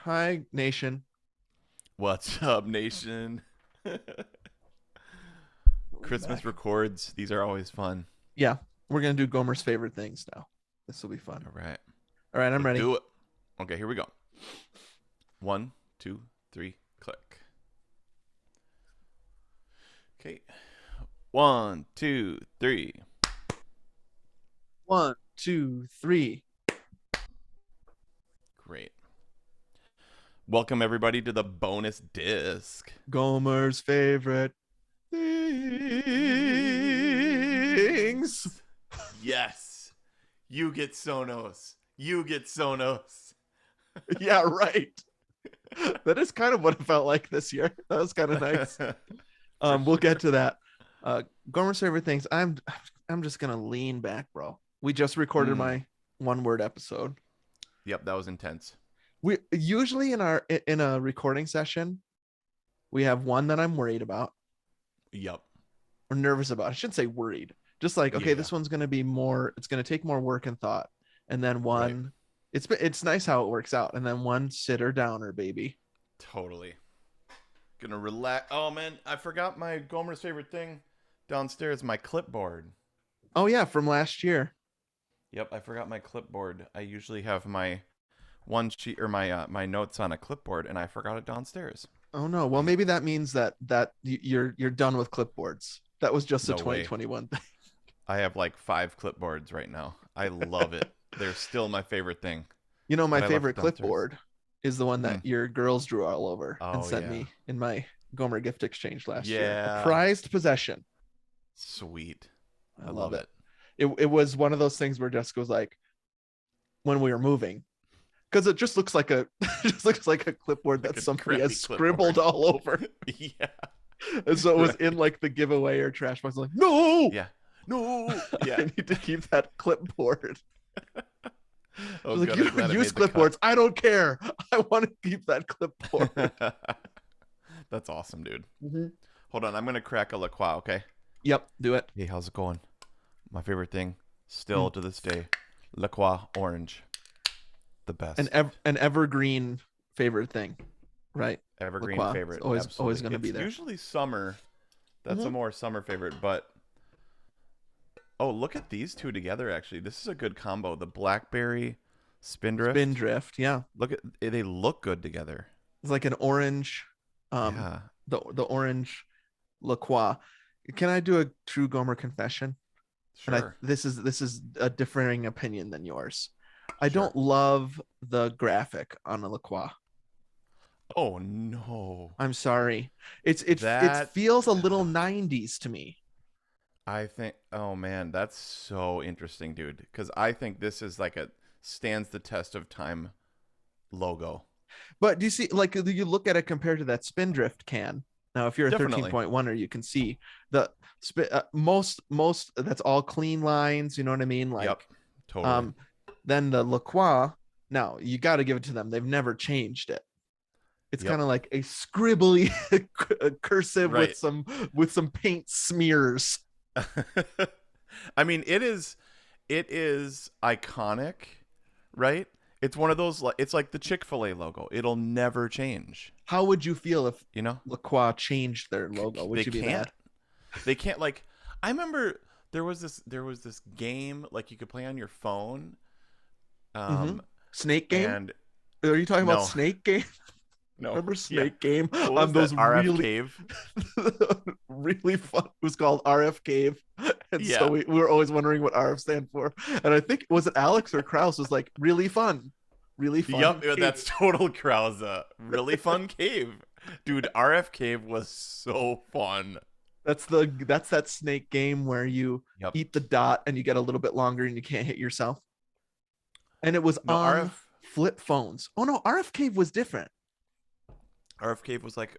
Hi, nation. What's up, nation? We're Christmas back. records. These are always fun. Yeah, we're gonna do Gomer's favorite things now. This will be fun. All right. All right, I'm Let's ready. do it. Okay, here we go. One, two, three, click. Okay. One, two, three. One, two, three. Great. Welcome, everybody, to the bonus disc. Gomer's favorite things. Things. Yes. You get Sonos. You get Sonos. Yeah, right. That is kind of what it felt like this year. That was kind of nice. For We'll get sure. to that. Gomer's favorite things. I'm just gonna lean back, bro. We just recorded Mm. my one word episode. Yep, that was intense. We usually in a recording session, we have one that I'm worried about Yep. or nervous about. I shouldn't say worried. Just like, okay, Yeah. this one's gonna be more, it's gonna take more work and thought. And then Right. one, it's nice how it works out. And then one sitter downer, baby. Totally. Gonna relax. Oh man, I forgot my Gomer's favorite thing downstairs, my clipboard. Oh yeah, from last year. Yep, I forgot my clipboard. I usually have my one sheet or my notes on a clipboard, and I forgot it downstairs. Oh no. Well, maybe that means that you're done with clipboards. That was just a No way. 2021 thing. I have like 5 clipboards right now. I love it. They're still my favorite thing, You know, my but I left it favorite downstairs. clipboard is the one Hmm. that your girls drew all over and Oh sent yeah. me in my Gomer gift exchange last year. A Yeah. prized possession. Sweet. I I love love it. it. It was one of those things where Jessica was like, when we were moving, because it just looks like a just looks like a clipboard Like that a somebody has crappy scribbled clipboard. all over. Yeah. And so it was in Right. like the giveaway or trash box. I'm like, no, Yeah. No. I Yeah. need to keep that clipboard. Oh, She's like, good. you I'm don't glad I use made the cut. clipboards. I don't care. I want to keep that clipboard. That's awesome, dude. Mhm. Hold on. I'm going to crack a La Croix, okay? Yep, do it. Hey, how's it going? My favorite thing, Mm. still to this day, La Croix orange. The best. An evergreen favorite thing, right? Evergreen LaCroix is favorite. always Absolutely. going to be It's there. usually summer. That's a Mm-hmm. more summer favorite. But, oh, look at these two together, actually. This is a good combo. The blackberry spindrift. Spindrift, yeah, Look at, they look good together. it's like an orange, um, Yeah. the orange LaCroix. Can I do a true Gomer confession? And Sure. this is a differing opinion than yours. I Sure. don't love the graphic on a LaCroix. Oh, no. I'm sorry. It That feels a little 90s to me. I think, oh man, that's so interesting, dude. Because I think this is like a stands the test of time logo. But do you see, like, you look at it compared to that Spindrift can? Now, if you're a Definitely. 13.1er, you can see the most that's all clean lines. You know what I mean? Yep. Like, Totally. um, then the LaCroix. Now you got to give it to them. They've never changed it. It's kind Yep. of like a scribbly cursive Right. with some paint smears. I mean, it is iconic, right? It's one of those like it's like the Chick-fil-A logo. It'll never change, How would you feel if you know? LaCroix changed their logo? They Would you be can't mad? they can't like I remember there was this game like you could play on your phone Mm-hmm. um Snake Game? and Are you talking about no. Snake Game? No. Remember Yeah. Snake Game What on was that? those RF really Cave? really fun. It was called RF Cave, and so Yeah. we were always wondering what RF stand for. And I think was it Alex or Kraus was like really Yep, fun that's cave. total Krauser. Really fun cave. Dude, RF Cave was so fun. That's that Snake Game where you Yep. eat the dot and you get a little bit longer and you can't hit yourself. And it was No, on flip phones. Oh no, RF Cave was different. RF Cave was like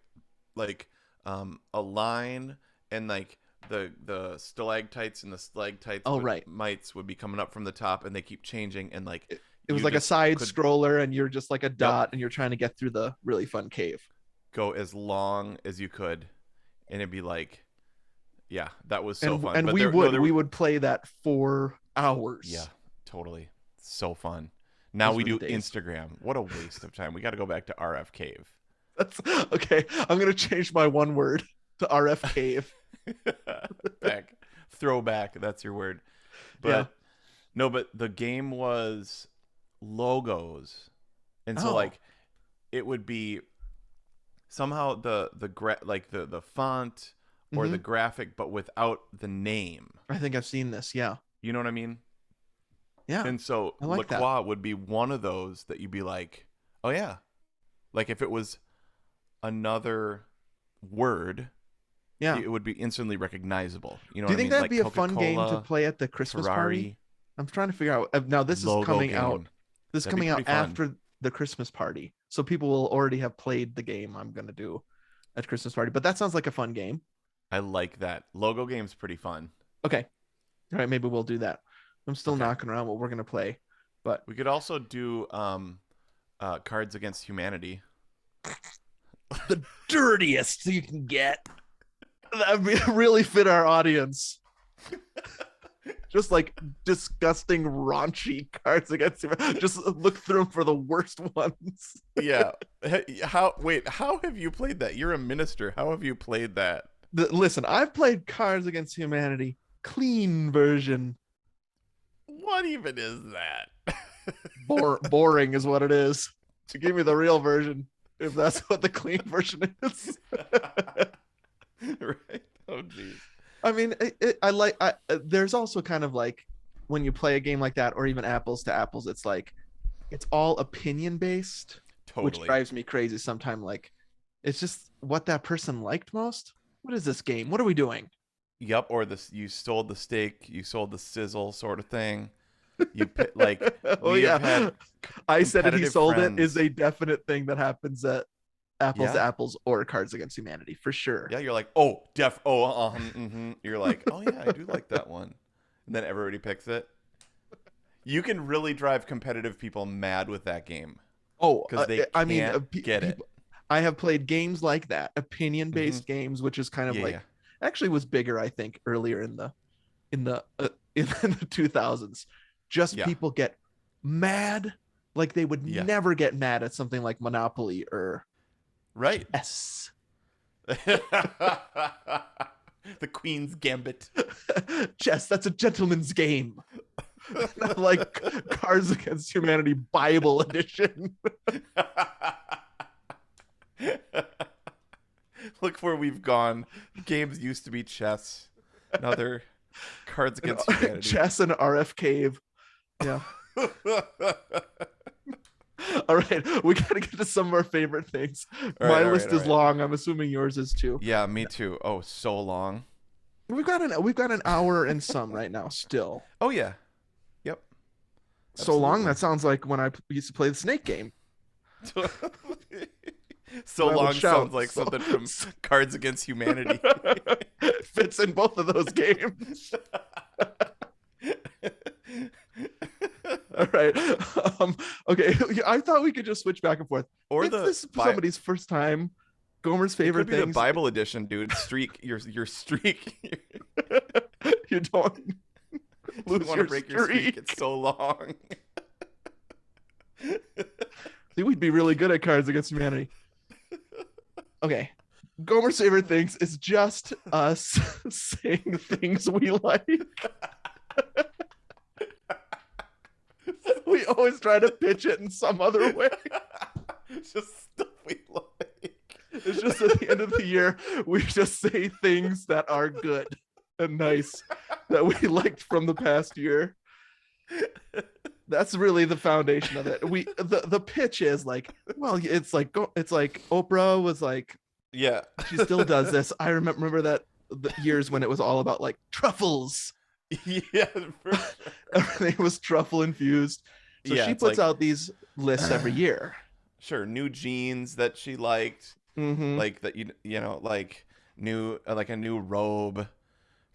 a line and like the stalactites and the stalactites Oh would right, mites would be coming up from the top and they keep changing and like it was you like a just side could scroller and you're just like a yep dot and you're trying to get through the really fun cave. go as long as you could and it'd be like yeah, that was so and fun. and But there no there we would play that for yeah, hours. totally. So fun. Now Those we were the do days. Instagram. What a waste of time. We got to go back to RF Cave. That's okay. I'm gonna change my one word to RF cave. Back. Throwback. That's your word. Yeah. But no, but the game was logos. And so Oh, like it would be somehow the font or the hmm. graphic but without the name. I think I've seen this. Yeah. You know what I mean? Yeah. And so I La like that. Croix would be one of those that you'd be like, "Oh yeah." Like if it was another word, Yeah. it would be instantly recognizable. You know Do what you I think mean? that'd Like be a fun game to Coca-Cola, play at the Christmas party? Ferrari, I'm trying to figure out. Now this is logo coming out. game. This is That'd be coming out pretty fun. after the Christmas party, so people will already have played the game I'm gonna do at Christmas party. But that sounds like a fun game. I like that. Logo game's pretty fun. Okay. All right. Maybe we'll do that. I'm still Okay. knocking around what we're gonna play, but We could also do Cards Against Humanity. the dirtiest you can get. That'd be really fit our audience. Just like disgusting, raunchy cards against him. Just look through them for the worst ones. Yeah. How have you played that? You're a minister. How have you played that? Listen, I've played Cards Against Humanity, clean version. What even is that? Boring is what it is. To give me the real version, if that's what the clean version is. Right? Oh jeez. I mean, I like. There's also kind of like when you play a game like that, or even apples to apples. It's like it's all opinion based, which Totally. drives me crazy. Sometimes, like it's just what that person liked most. What is this game? What are we doing? Yep. Or this, you sold the steak, you sold the sizzle, sort of thing. Like Oh we have yeah, had I said it. He competitive sold it is friends. a definite thing that happens at apples to Yeah. apples or Cards Against Humanity for sure. Yeah. You're like, oh, You're like, oh yeah, I do like that one. And then everybody picks it. You can really drive competitive people mad with that game Oh, because they I mean, can't get it. people. I have played games like that, opinion Hmm. based games, which is kind of Yeah. like Yeah. actually was bigger, I think, earlier in the in the 2000s. Just Yeah. people get mad like they would Yeah. never get mad at something like Monopoly or Right. chess. The Queen's Gambit. Chess, that's a gentleman's game. Not like Cards Against Humanity Bible edition. Look where we've gone. Games used to be chess. Now they're Cards Against Humanity. Chess and RF Cave. Yeah. All right, we gotta get to some of our favorite things. My list is long. I'm assuming yours is too. Yeah, me too. Oh, so long. We've got an hour and some right now still. Oh yeah. Yep. So long. Absolutely. That sounds like when I used to play the snake game. So I would long shout, sounds like so- something from Cards Against Humanity. Fits in both of those games. All right. Okay. I thought we could just switch back and forth. Or If the this is Bi- somebody's first time, Gomer's it favorite could be the things. Bible edition, dude. Streak your streak. You don't You lose want to your break your streak? streak. It's so long. See, we'd be really good at Cards Against Humanity. Okay. Gomer's favorite things is just us saying things we like. We always try to pitch it in some other way. Just stuff we like. It's just at the end of the year, we just say things that are good and nice that we liked from the past year. That's really the foundation of it. The pitch is like, well, it's like Oprah was like, Yeah. she still does this. I remember that the years when it was all about like truffles. Yeah. For sure. Everything was truffle infused. So Yeah, she it's puts like- out these lists every year. Sure, new jeans that she liked, Mm-hmm. like that you know, like new like a new robe,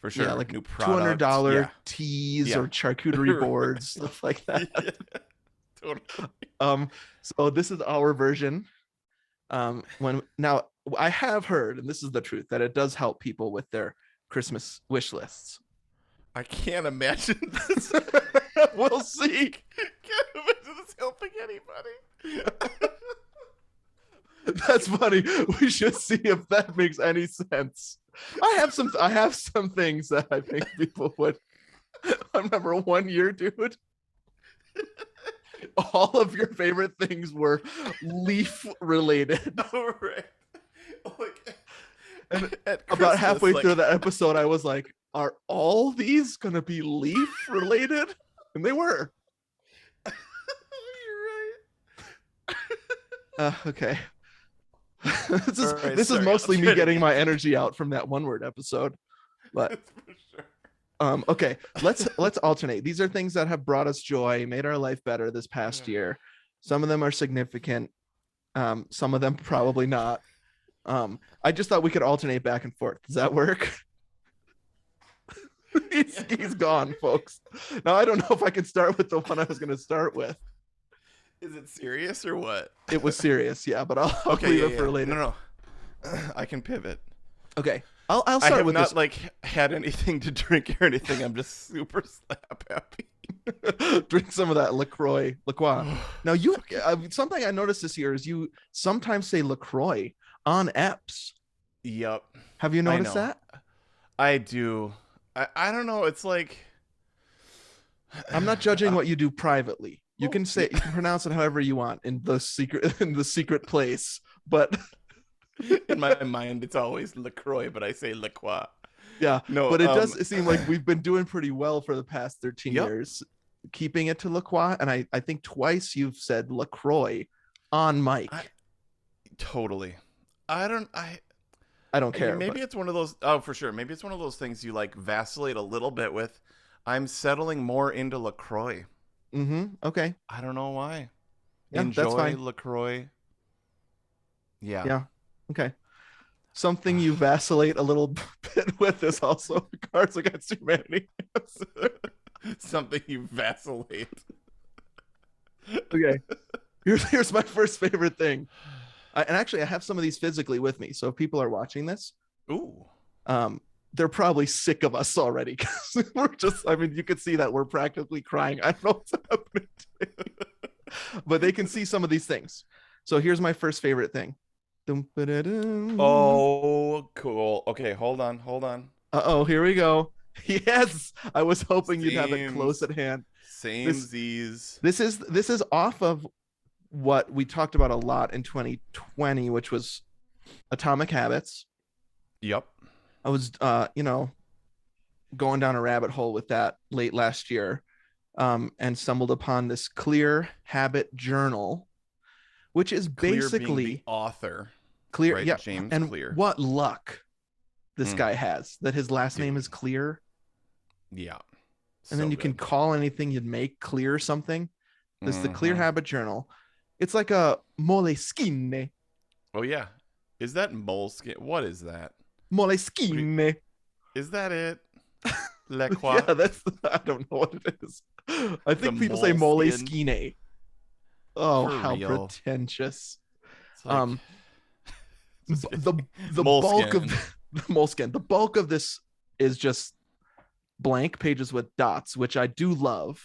for sure. Yeah, like new $200 products. teas Yeah. or charcuterie boards, stuff like that. Yeah. Totally. So this is our version. When now I have heard, and this is the truth, that it does help people with their Christmas wish lists. I can't imagine this. We'll see. Can't imagine this helping like anybody. That's funny. We should see if that makes any sense. I have some things that I think people would. I remember one year, dude. All of your favorite things were leaf related. Oh, right. Like, And at about Christmas, halfway like, through that episode, I was like, are all these gonna be leaf related? And they were. you're right. Okay. this is All right, this is sorry, I'll mostly try me it getting again. my energy out from that one word episode. But For sure. okay, let's alternate. These are things that have brought us joy, made our life better this past year. Some of them are significant. Some of them probably not. I just thought we could alternate back and forth. Does that work? he's gone, folks. Now I don't know if I can start with the one I was going to start with. Is it serious or what? It was serious, yeah, but I'll Okay, leave yeah, it for yeah. later. No. I can pivot. Okay, I'll I start have with not this. like had anything to drink or anything. I'm just super slap happy. Drink some of that LaCroix. Now you something I noticed this year is you sometimes say LaCroix on Eps. Yep. Have you I noticed know. that? I do. I don't know. It's like I'm not judging what you do privately. You can say you can pronounce it however you want in the secret place, but in my mind it's always LaCroix, but I say LaCroix. yeah, No, but it does seem like we've been doing pretty well for the past 13 Yep. years, keeping it to LaCroix. And I think twice you've said LaCroix on mic. Totally. I don't care. Maybe it's one of those. Oh, for sure. Maybe it's one of those things you like vacillate a little bit with. I'm settling more into LaCroix. Okay. I don't know why. Yeah, Enjoy that's fine. LaCroix. Yeah. Yeah. Okay. Something you vacillate a little bit with is also Cards Against Humanity. Something you vacillate. Okay. Here's my first favorite thing. And actually, I have some of these physically with me. So if people are watching this, Ooh. they're probably sick of us already because we're just, I mean, you can see that we're practically crying. I don't know what's happening today. But they can see some of these things. So here's my first favorite thing. Oh, cool. Okay, hold on. Uh-oh, here we go. Yes, I was hoping you'd have it close at hand. Samesies. This is off of what we talked about a lot in 2020, which was Atomic Habits. Yep. I was going down a rabbit hole with that late last year, and stumbled upon this Clear Habit Journal, which is Clear basically being the author. Clear, right? yeah. James And Clear. what luck this guy has that his last name is Clear. Yeah. And then you can call anything you'd make Clear something. This is the Clear Habit Journal. It's like a Moleskine. Oh yeah. Is that moleskin? What is that? Moleskine. Is that it? La Croix? Yeah, I don't know what it is. I think people say Moleskine. Oh, For how real. pretentious. Like, the bulk of the moleskin. The bulk of this is just blank pages with dots, which I do love.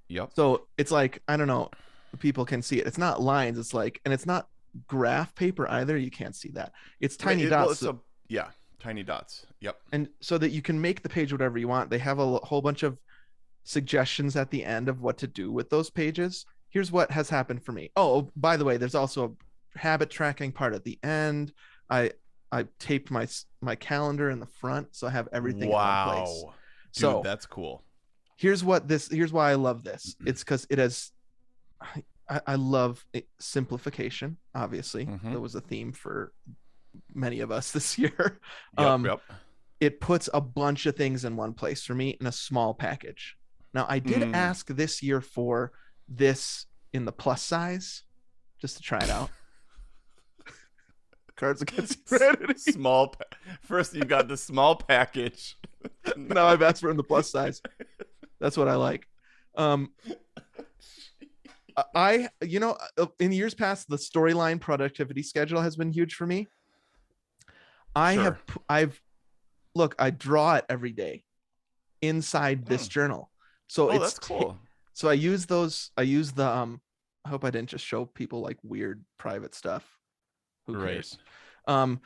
Yep. So it's like, I don't know, people can see it. It's not lines. It's like, and it's not graph paper either. You can't see that. It's tiny dots. Well, yeah, tiny dots. Yep. And so that you can make the page whatever you want. They have a whole bunch of suggestions at the end of what to do with those pages. Here's what has happened for me. Oh, by the way, there's also a habit tracking part at the end. I taped my calendar in the front, so I have everything in one place. Dude, so that's cool. Here's why I love this. It's because it has, I love simplification. Obviously, that was a theme for many of us this year. Yep. It puts a bunch of things in one place for me in a small package. Now, I did ask this year for this in the plus size, just to try it out. Cards Against Humanity. First, you got the small package. Now I've asked for in the plus size. That's what I like. In years past, the storyline productivity schedule has been huge for me. I draw it every day inside this journal. So that's cool. So I use those. I use the I hope I didn't just show people like weird private stuff. Who Right. cares? Um,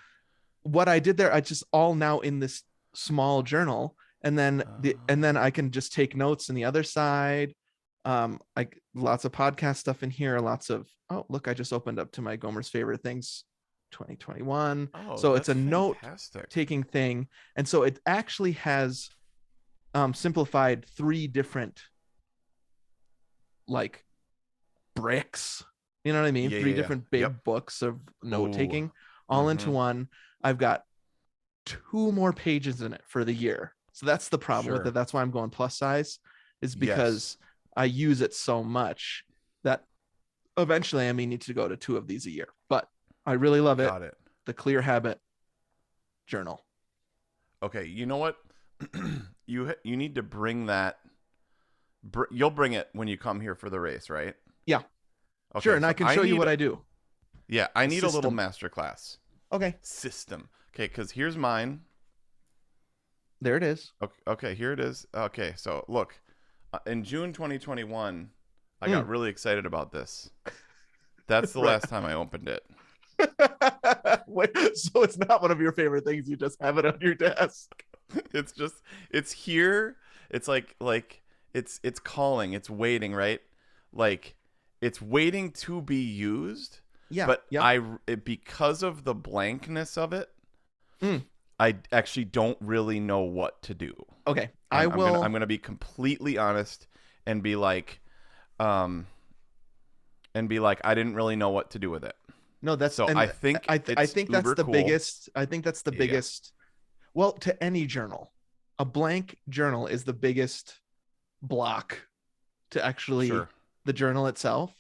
what I did there, I just all now in this small journal, and then I can just take notes in the other side. I lots of podcast stuff in here, lots of oh look, I just opened up to my Gomers favorite things 2021. Oh, So it's that's a note fantastic. taking thing. And so it actually has simplified three different like bricks. You know what I mean? Yeah, Three yeah, yeah. different Yep. big books of note Ooh. taking all into Mm-hmm. one. I've got two more pages in it for the year. So that's the problem with it. Sure. That's why I'm going plus size, is Yes. because I use it so much that eventually I may need to go to two of these a year. But I really love it. Got it. The Clear Habit Journal. Okay, you know what? You need to bring that. You'll bring it when you come here for the race, right? Yeah, sure. Okay, And I so can show you what I do. I The need a little system. master class Okay, system. Okay, because here's mine. there it is. Okay, here it is. Okay, so look, in June 2021, I got Mm. really excited about this. That's the Right. last time I opened it. Wait, so it's not one of your favorite things. You just have it on your desk. It's just it's here. It's like it's calling. It's waiting, right? Like it's waiting to be used. Yeah. But Yep. because of the blankness of it, Mm. I actually don't really know what to do. Okay. I I'm gonna will. I'm gonna be completely honest and be like, um, I didn't really know what to do with it. No, that's So I and think I it's think that's uber the cool. biggest. I think that's the Yeah, biggest. Well, to any journal, a blank journal is the biggest block to actually sure. the journal itself.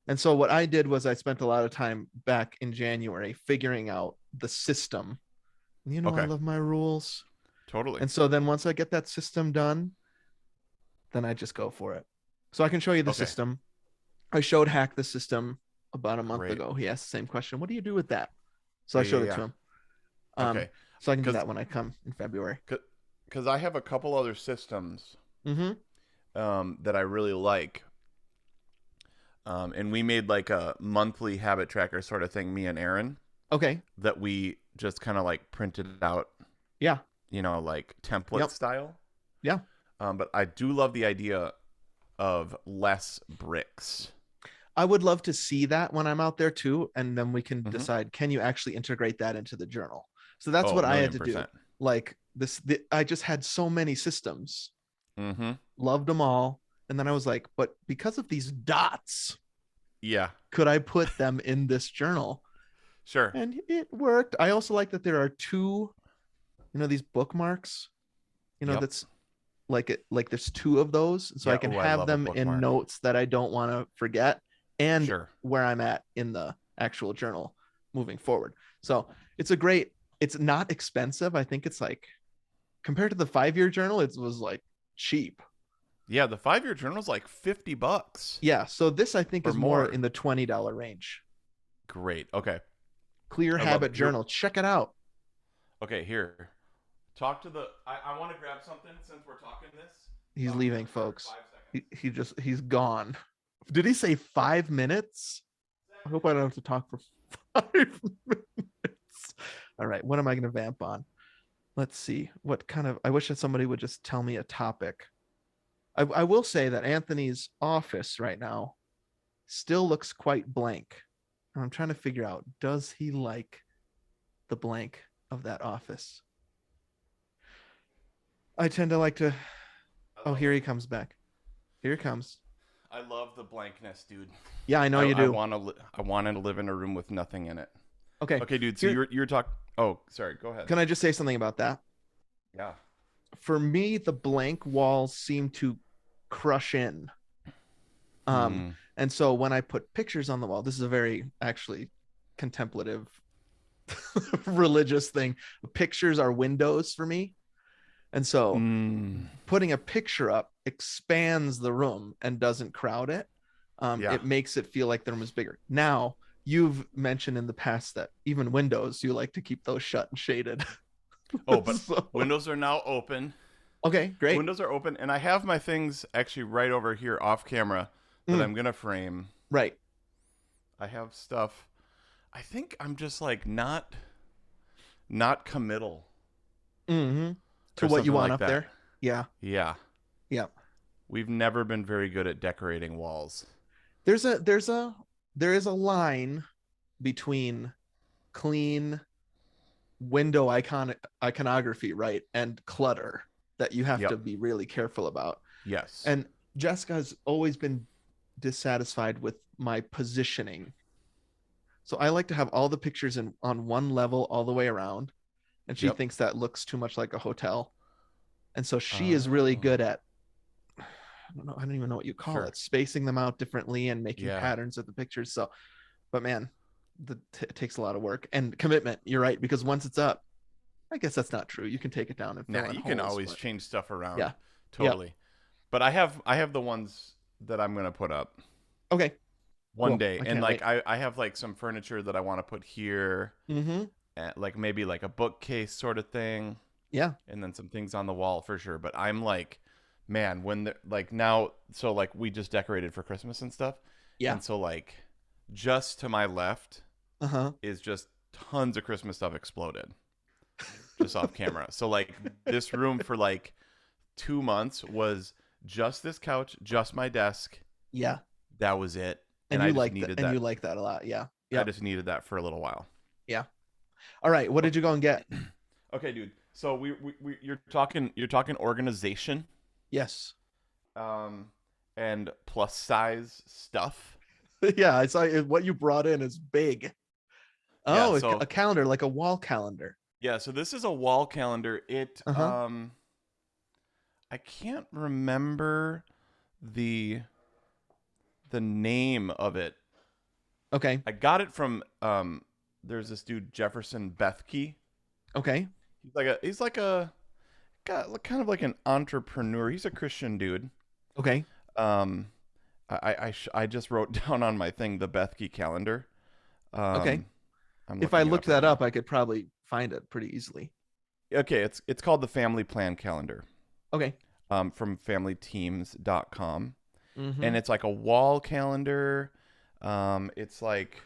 And so what I did was I spent a lot of time back in January figuring out the system. You know, I Okay, love my rules. totally. And so then once I get that system done, then I just go for it. So I can show you the Okay, system. I showed Hack the system about a month great. ago. He asked the same question. What do you do with that? So I Yeah, yeah, showed it yeah. to him. Um, Okay, so I can do because that when I come in February. because I have a couple other systems Mm-hmm. that I really like. And we made like a monthly habit tracker sort of thing, me and Aaron, Okay. that we just kind of like printed out, Yeah. like template Yep. style. Yeah. But I do love the idea of less bricks. I would love to see that when I'm out there too. And then we can Mm-hmm. decide, can you actually integrate that into the journal? So that's Oh, what I had to do. 1,000,000%. Like I just had so many systems, Mm-hmm. loved them all. And then I was like, but because of these dots, Yeah, could I put them in this journal? sure. And it worked. I also like that there are two, these bookmarks, Yep. that's like there's two of those. So I Yeah. can Oh, I have love a them in bookmark. notes that I don't want to forget and Sure. where I'm at in the actual journal moving forward. So it's not expensive. I think it's like compared to the 5-year journal, it was like cheap. Yeah, the 5-year journal's like $50 Yeah. So this I think or is more more. in the $20 range. Great. Okay. Clear I love it. Habit Here. Journal. Check it out. Okay, here. Talk to the. I want to grab something since we're talking this. He's Talk to leaving, them for folks. 5 seconds. He's gone. Did he say 5 minutes? I hope I don't have to talk for 5 minutes. All right. What am I going to vamp on? Let's see. What kind of, I wish that somebody would just tell me a topic. I will say that Anthony's office right now still looks quite blank. And I'm trying to figure out, does he like the blank of that office? I tend to like to, oh, here he comes back. Here he comes. I love the blankness, dude. Yeah, I know you I do. want to. I wanted to live in a room with nothing in it. Okay. Okay, dude. So Here, you're talking. Oh, sorry. Go ahead. can I just say something about that? Yeah. For me, the blank walls seem to crush in. Hmm. And so when I put pictures on the wall, this is a very actually contemplative religious thing. Pictures are windows for me. And so Mm. putting a picture up expands the room and doesn't crowd it. Yeah. It makes it feel like the room is bigger. Now, you've mentioned in the past that even windows, you like to keep those shut and shaded. Oh, but So, windows are now open. Okay, The great. windows are open, and I have my things actually right over here off camera that Mm, I'm gonna frame. right. I have stuff. I think I'm just like not committal Hmm. To or what you something want like up that. there. Yeah. Yeah. Yeah. We've never been very good at decorating walls. There is a line between clean window iconography, right, and clutter that you have to Yep. be really careful about. Yes. And Jessica's always been dissatisfied with my positioning. So I like to have all the pictures in on one level all the way around, and she Yep. thinks that looks too much like a hotel. And so she is really Oh. good at, I don't know, I don't even know what you call Sure. it, spacing them out differently and making Yeah. patterns of the pictures. So, but man, it takes a lot of work and commitment. You're right, because once it's up, I guess that's not true. You can take it down and Nah, fill in you can holes, always but change stuff yeah. around. Yep. Totally. But I have the ones that I'm gonna put up Okay. one Cool. day, I and can't like wait. I have like some furniture that I want to put here, Mm-hmm. like maybe like a bookcase sort of thing, Yeah. and then some things on the wall for sure. But I'm like, man, when the like now, so like we just decorated for Christmas and stuff, Yeah. and so like just to my left Uh-huh. is just tons of Christmas stuff exploded just off camera. So like this room for like 2 months was just this couch, just my desk. Yeah. That was it, and And I you just like that, needed and you that. like that a lot. Yeah. I Yep. just needed that for a little while. Yeah. All right. What did you go and get? Okay, dude. So you're talking organization, Yes. um, and plus size stuff. Yeah, I saw what you brought in is big. Yeah. Oh, a So calendar, like a wall calendar. yeah. So this is a wall calendar. Uh-huh. I can't remember the the name of it. Okay. I got it from there's this dude Jefferson Bethke. Okay. He's like a kind of like an entrepreneur. He's a Christian dude. Okay. Um, I just wrote down on my thing the Bethke calendar. Okay. Um, I'm If I looking it looked up right that now. up, I could probably find it pretty easily. Okay, it's called the Family Plan Calendar. Okay. From familyteams.com. Mm-hmm. And it's like a wall calendar. It's like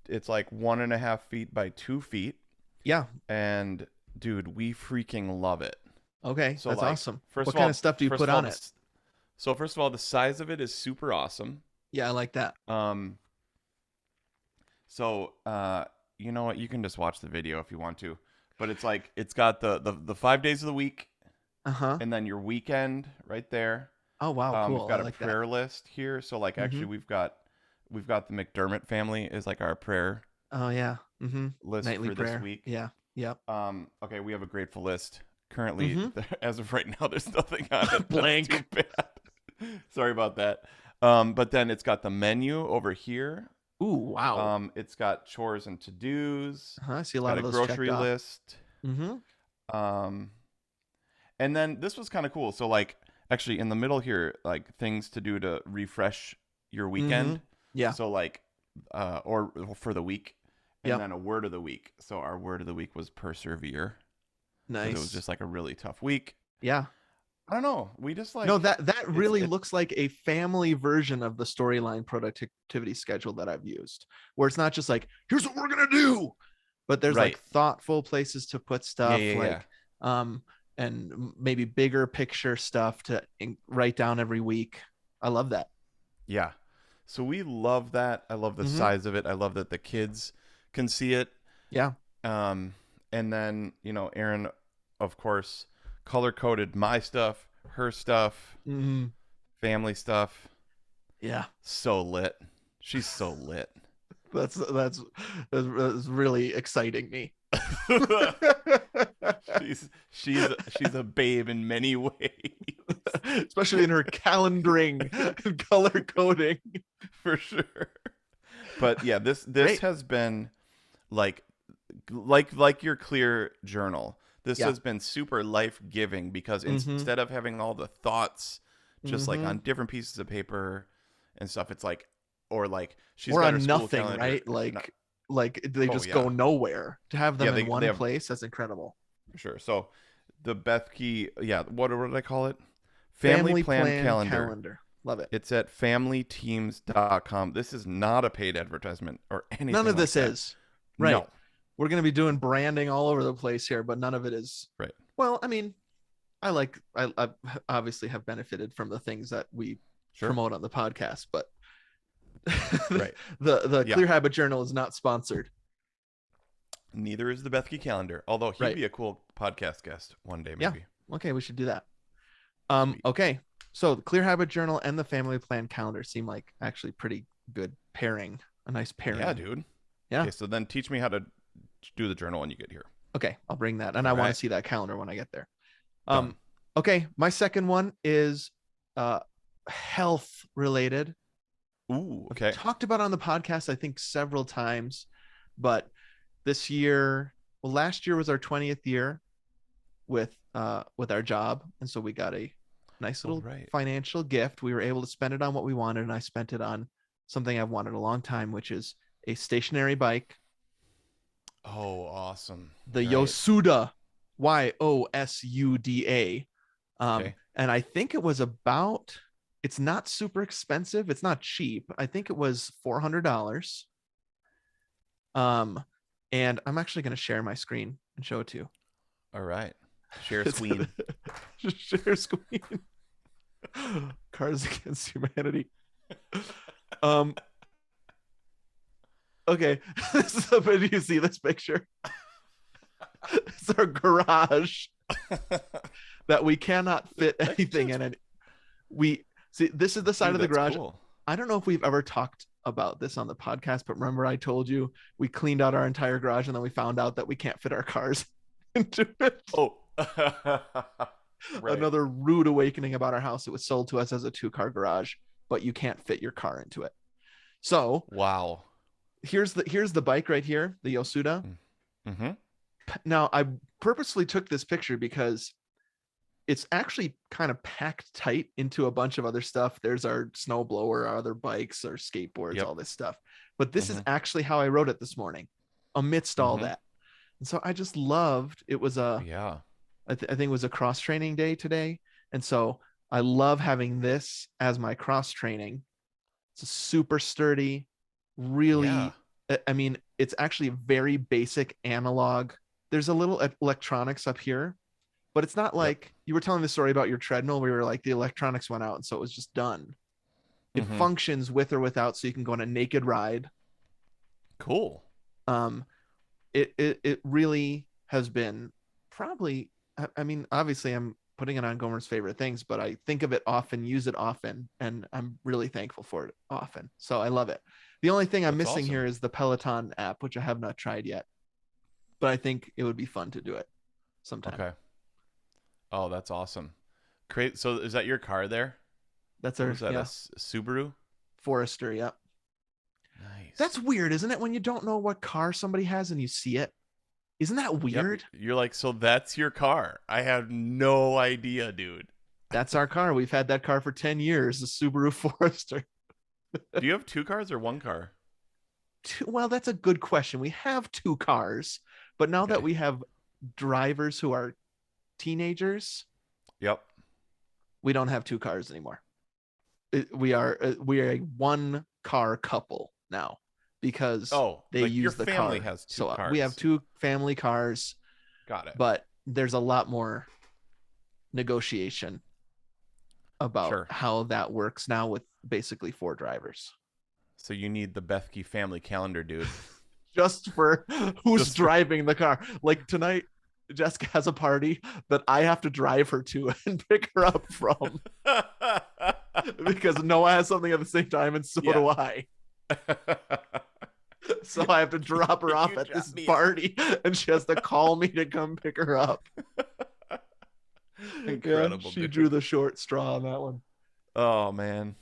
1.5 feet by 2 feet. Yeah. And dude, we freaking love it. Okay. So That's like, awesome. first What of kind of all, stuff do you first put of all, on it? this. So first of all, the size of it is super awesome. Yeah, I like that. Um, so you know what? You can just watch the video if you want to, but it's like it's got the 5 days of the week, Uh-huh. and then your weekend right there. Oh wow, We've cool. I got a like that. prayer list here. So like Mm-hmm. actually we've got the McDermott family is like our prayer Oh yeah. Mm-hmm. list Nightly for this prayer. week. Yeah. Yep. Okay, we have a grateful list. Currently, Mm-hmm. as of right now, there's nothing on it. That's too Blank. bad. Sorry about that. But then it's got the menu over here. Ooh, wow. It's got chores and to-dos. Uh-huh. I see a It's lot got of a those checked grocery off. list. Mm-hmm. Um, and then this was kind of cool. So like actually in the middle here, like things to do to refresh your Mm-hmm. weekend. Yeah. So like or for the week, and Yep. then a word of the week. So our word of the week was persevere because it was Nice. just like a really tough week. Yeah. I don't know. We just No, like that it's really it looks like a family version of the storyline productivity schedule that I've used, where it's not just like, here's what we're gonna do, but there's like right. thoughtful places to put Yeah, stuff, yeah, yeah. like and maybe bigger picture stuff to write down every week. I love that. Yeah. So we love that. I love the Mm-hmm. size of it. I love that the kids can see it. Yeah. Um, and then, Aaron, of course, color coded my stuff, her stuff, Mm-hmm. family stuff. Yeah. So lit. She's so lit. That's really exciting me. she's a babe in many ways. Especially in her calendaring and color coding. For sure. But yeah, this Great. has been like like your clear journal. This Yeah. has been super life-giving because Mm-hmm. instead of having all the thoughts just like Mm-hmm. on different pieces of paper and stuff, it's like or like she's Or got her on school nothing, calendar. right? No, Like they oh just go yeah. nowhere. To have Yeah, them in they one have place, that's incredible. for sure. So the Bethke, yeah, what did I call it? Family Family Plan plan Calendar. calendar. Love it. It's at familyteams.com. This is not a paid advertisement or None anything of like this that. is. Right. No. We're going to be doing branding all over the place here, but none of it is. Right. Well, I mean, I obviously have benefited from the things that we Sure. promote on the podcast, but Right. the Yeah. Clear Habit Journal is not sponsored. Neither is the Bethke calendar. Although he'd Right. be a cool podcast guest one day, Yeah. maybe. Okay, we should do that. Sweet. Okay. So the Clear Habit Journal and the Family Plan Calendar seem like actually pretty good pairing. A nice pairing. Yeah, dude. Yeah. Okay, so then teach me how to do the journal when you get here. Okay, I'll bring that. And I All want to right. see that calendar when I get there. Done. Okay, my second one is health related. Ooh, okay. I've talked about it on the podcast, I think, several times, but this year, well, last year was our 20th year with our job, and so we got a nice little financial gift. We were able to spend it on what we wanted, and I spent it on something I've wanted a long time, which is a stationary bike. Oh, awesome. The Right. Yosuda, Yosuda. Okay. And I think it was about, it's not super expensive. It's not cheap. I think it was $400. And I'm actually going to share my screen and show it to you. All right. Share screen. Share screen. Cards Against Humanity. Okay. This is the video. You see this picture? It's our garage that we cannot fit anything in it. We see, this is the side of the garage. Cool. I don't know if we've ever talked about this on the podcast, but remember I told you we cleaned out our entire garage and then we found out that we can't fit our cars into it. Oh. Right. Another rude awakening about our house. It was sold to us as a 2-car garage, but you can't fit your car into it. So wow. Here's the bike right here, the Yosuda. Mm-hmm. Now I purposely took this picture because it's actually kind of packed tight into a bunch of other stuff. There's our snowblower, our other bikes, our skateboards, all this stuff. But this is actually how I wrote it this morning, amidst all that. And so I just loved it. Was I think it was a cross training day today. And so I love having this as my cross training. It's a super sturdy, really, I mean, it's actually very basic analog. There's a little electronics up here, but it's not like you were telling the story about your treadmill where you were like the electronics went out and so it was just done. It functions with or without, so you can go on a naked ride. Cool. It really has been probably, I mean, obviously I'm putting it on Gomer's favorite things, but I think of it often, use it often, and I'm really thankful for it often. So I love it. The only thing I'm missing here is the Peloton app, which I have not tried yet, but I think it would be fun to do it sometime. Okay. Oh, that's awesome. Great. So is that your car there? That's our, is that a Subaru? Forester. Yep. Nice. That's weird, isn't it? When you don't know what car somebody has and you see it. Isn't that weird? Yep. You're like, so that's your car. I have no idea, dude. That's our car. We've had that car for 10 years, the Subaru Forester. Do you have 2 cars or 1 car? Well, that's a good question. We have 2 cars, but now that we have drivers who are teenagers, we don't have 2 cars anymore. We are a 1-car couple now because they use your the family car. has 2 cars. We have 2 family cars. Got it. But there's a lot more negotiation about how that works now with basically 4 drivers. So you need the Bethke family calendar, dude. Just for who's driving the car. Like tonight, Jessica has a party that I have to drive her to and pick her up from because Noah has something at the same time and so do I. So I have to drop her off at this party and she has to call me to come pick her up. Incredible. She drew the short straw on that one. Oh man,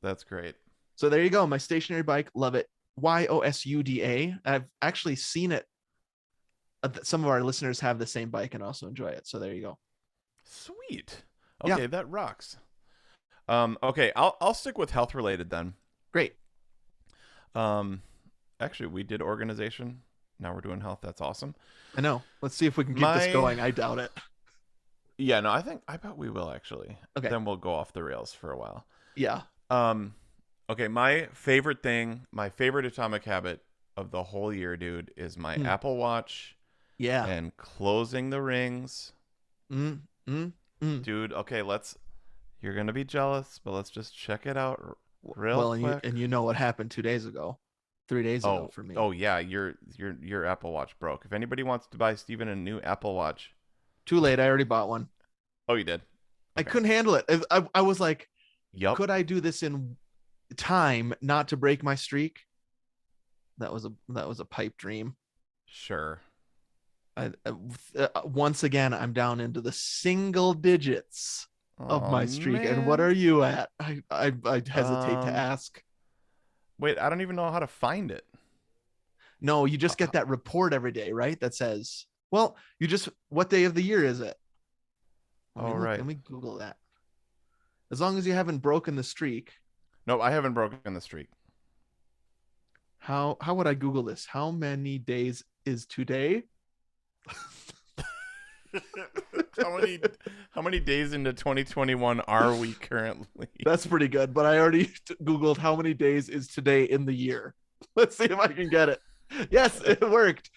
that's great. So there you go. My stationary bike, love it. Yosuda. I've actually seen it. Some of our listeners have the same bike and also enjoy it. So there you go. Sweet. Okay, that rocks. Okay, I'll stick with health related then. Great. Actually, we did organization. Now we're doing health. That's awesome. I know. Let's see if we can keep this going. I doubt it. Yeah, no, I bet we will actually. Okay. Then we'll go off the rails for a while. Yeah. Um, okay, my favorite thing, my favorite atomic habit of the whole year, dude, is my Mm. Apple Watch Yeah. and closing the rings. Mm. Mm. Mm. Dude, okay, let's you're gonna be jealous, but let's just check it out real Well, quick. and you know what happened 2 days ago, 3 days ago Oh, for me. oh yeah, your Apple Watch broke. If anybody wants to buy Steven a new Apple Watch, Too late. I already bought one. oh, you did. I Okay. couldn't handle it. I was like, Yup. could I do this in time not to break my streak? That was a pipe dream. Sure. Once again, I'm down into the single digits of Oh my streak. And what man. are you at? I hesitate to Um. ask. Wait, I don't even know how to find it. No, you just Uh, get that report every day, right? That says, well, what day of the year is it? Let me oh look. right. Let me Google that. As long as you haven't broken the streak, No, I haven't broken the streak. how would I Google this? How many days is today? how many how many days into 2021 are we currently? That's pretty good. But I already Googled how many days is today in the year. Let's see if I can get it. Yes, it worked.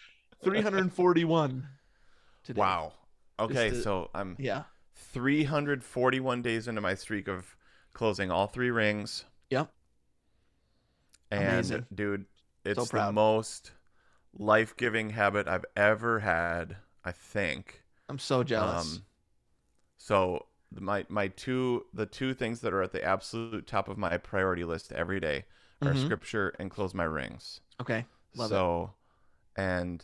341 today. Wow. Just Okay, to, so I'm yeah. 341 days into my streak of closing all three rings. Yep. And Amazing. dude, So it's the proud. most life-giving habit I've ever had, I think. I'm so jealous. Um, so the two things that are at the absolute top of my priority list every day are Mm-hmm. scripture and close my rings. Okay. Love it. So, and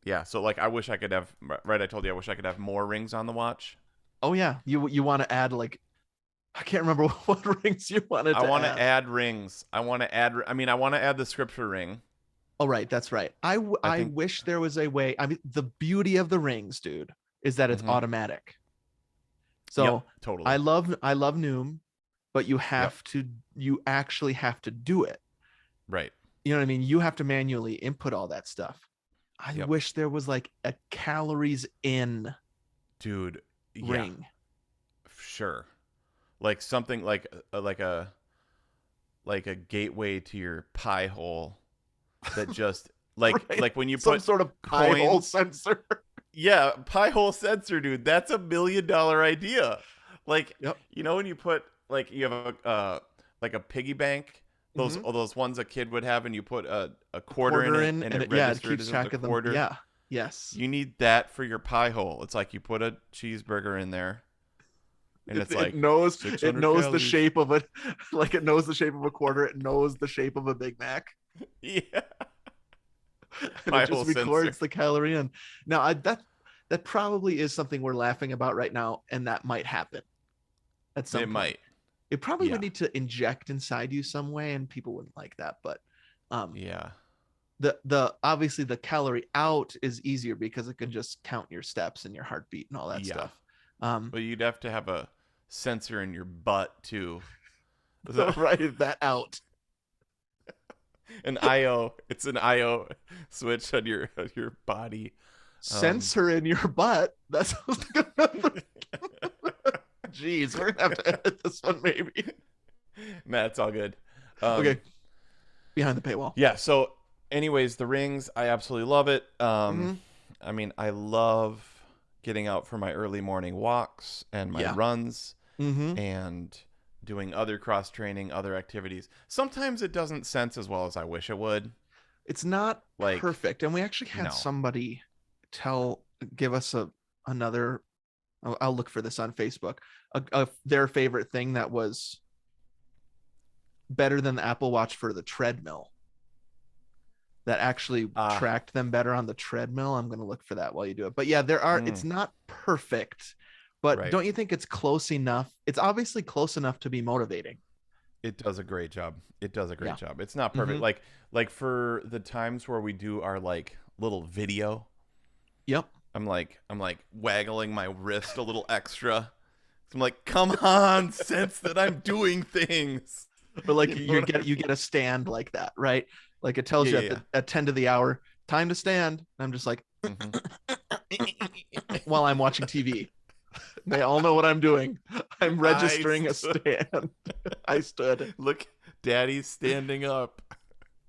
yeah, so like I wish I could have, right, I told you I wish I could have more rings on the watch. Oh yeah. You want to add like I can't remember what rings you wanted I to want to add. add rings. I mean, I want to add the scripture ring. Oh right, that's right. I I think wish there was a way. I mean, the beauty of the rings, dude, is that it's mhm. automatic. Yep, So totally. I love Noom, but Yep. you actually have to do it. Right. You know what I mean? You have to manually input all that stuff. I Yep. wish there was like a calories in Dude, yeah, ring. sure. Like something like like a gateway to your pie hole that just Right? like when you Some put sort of pie hole coins. sensor. Yeah, pie hole sensor, dude. That's $1 million idea. Like, Yep. you know when you put like you have a like a piggy bank, Mm-hmm. those ones a kid would have, and you put a A quarter in quarter it, in, and and it yeah, it registered keeps as a track of them. quarter. Yeah. Yes. You need that for your pie hole. It's like you put a cheeseburger in there, and it's It like knows it 600 knows the calories. shape of it, like it knows the shape of a quarter. It knows the shape of a Big Mac, Yeah, and it pie just hole sensor. records the calorie in. Now, that probably is something we're laughing about right now, and that might happen at some It point. might. It probably would Yeah, need to inject inside you some way, and people wouldn't like that. But um, yeah, the obviously the calorie out is easier because it can just count your steps and your heartbeat and all that yeah. stuff. Um, But you'd have to have a sensor in your butt too. write that out. An IO. It's an IO switch on your body. Um, Sensor in your butt. That's Jeez, we're gonna have to edit this one maybe. nah, it's all good. Okay, behind the paywall. Yeah. So, anyways, the rings, I absolutely love it. Mm-hmm. I mean, I love getting out for my early morning walks and my Yeah. runs Mm-hmm. and doing other cross training, other activities. Sometimes it doesn't sense as well as I wish it would. It's not Like, perfect, and we actually had no. somebody tell give us another. I'll look for this on Facebook. Their favorite thing that was better than the Apple Watch for the treadmill. That actually Ah, tracked them better on the treadmill. I'm going to look for that while you do it. But yeah, there are, it's mm, not perfect, but right. don't you think it's close enough? It's obviously close enough to be motivating. It does a great job. It does a great Yeah. job. It's not perfect. Mm-hmm. Like for the times where we do our like little video, Yep. I'm like waggling my wrist a little extra. I'm like, come on, sense that I'm doing things. Or like You know what I you mean? get a stand like that, right? Like it tells Yeah, you yeah, at 10 to the hour, time to stand. And I'm just like, yeah. while I'm watching TV. They all know what I'm doing. I'm I registering a stood. stand. I stood. Look, Daddy's standing up.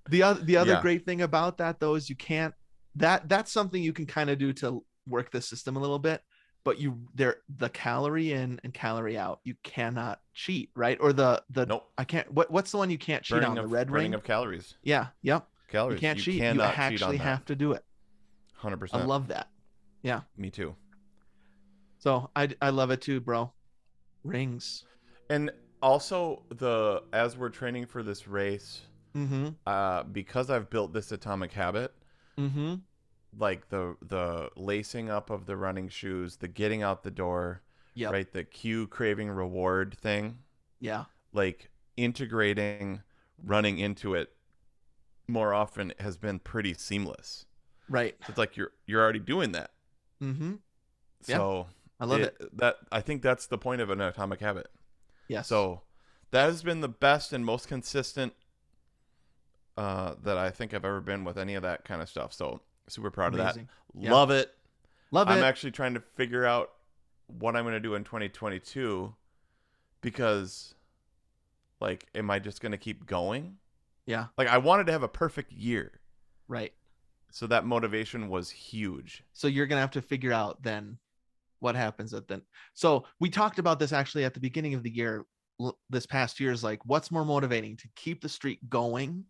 The other Yeah. great thing about that though is you can't that's something you can kind of do to work the system a little bit, but the calorie in and calorie out, you cannot cheat, right? Or the Nope. I can't what's the one you can't cheat on? The red Burning ring? of calories. Yeah, yep. You Calories. can't You cheat. You cannot cheat actually on that. have to do it. 100%. I love that. Yeah. Me too. So I love it too, bro. Rings. And also as we're training for this race, Mm-hmm. because I've built this atomic habit, Mm-hmm. like the lacing up of the running shoes, the getting out the door, Yep. right? The cue craving reward thing, Yeah. like integrating running into it more often has been pretty seamless. Right. So it's like you're already doing that. Mm-hmm. Yeah. So I love it. That I think that's the point of an atomic habit. Yes. So that has been the best and most consistent that I think I've ever been with any of that kind of stuff. So super proud Amazing. of that. Yeah. Love it. Love it. I'm actually trying to figure out what I'm going to do in 2022 because, like, am I just going to keep going? Yeah. Like, I wanted to have a perfect year. Right. So that motivation was huge. So you're gonna have to figure out then what happens at then. So we talked about this actually at the beginning of the year. This past year is like, what's more motivating, to keep the streak going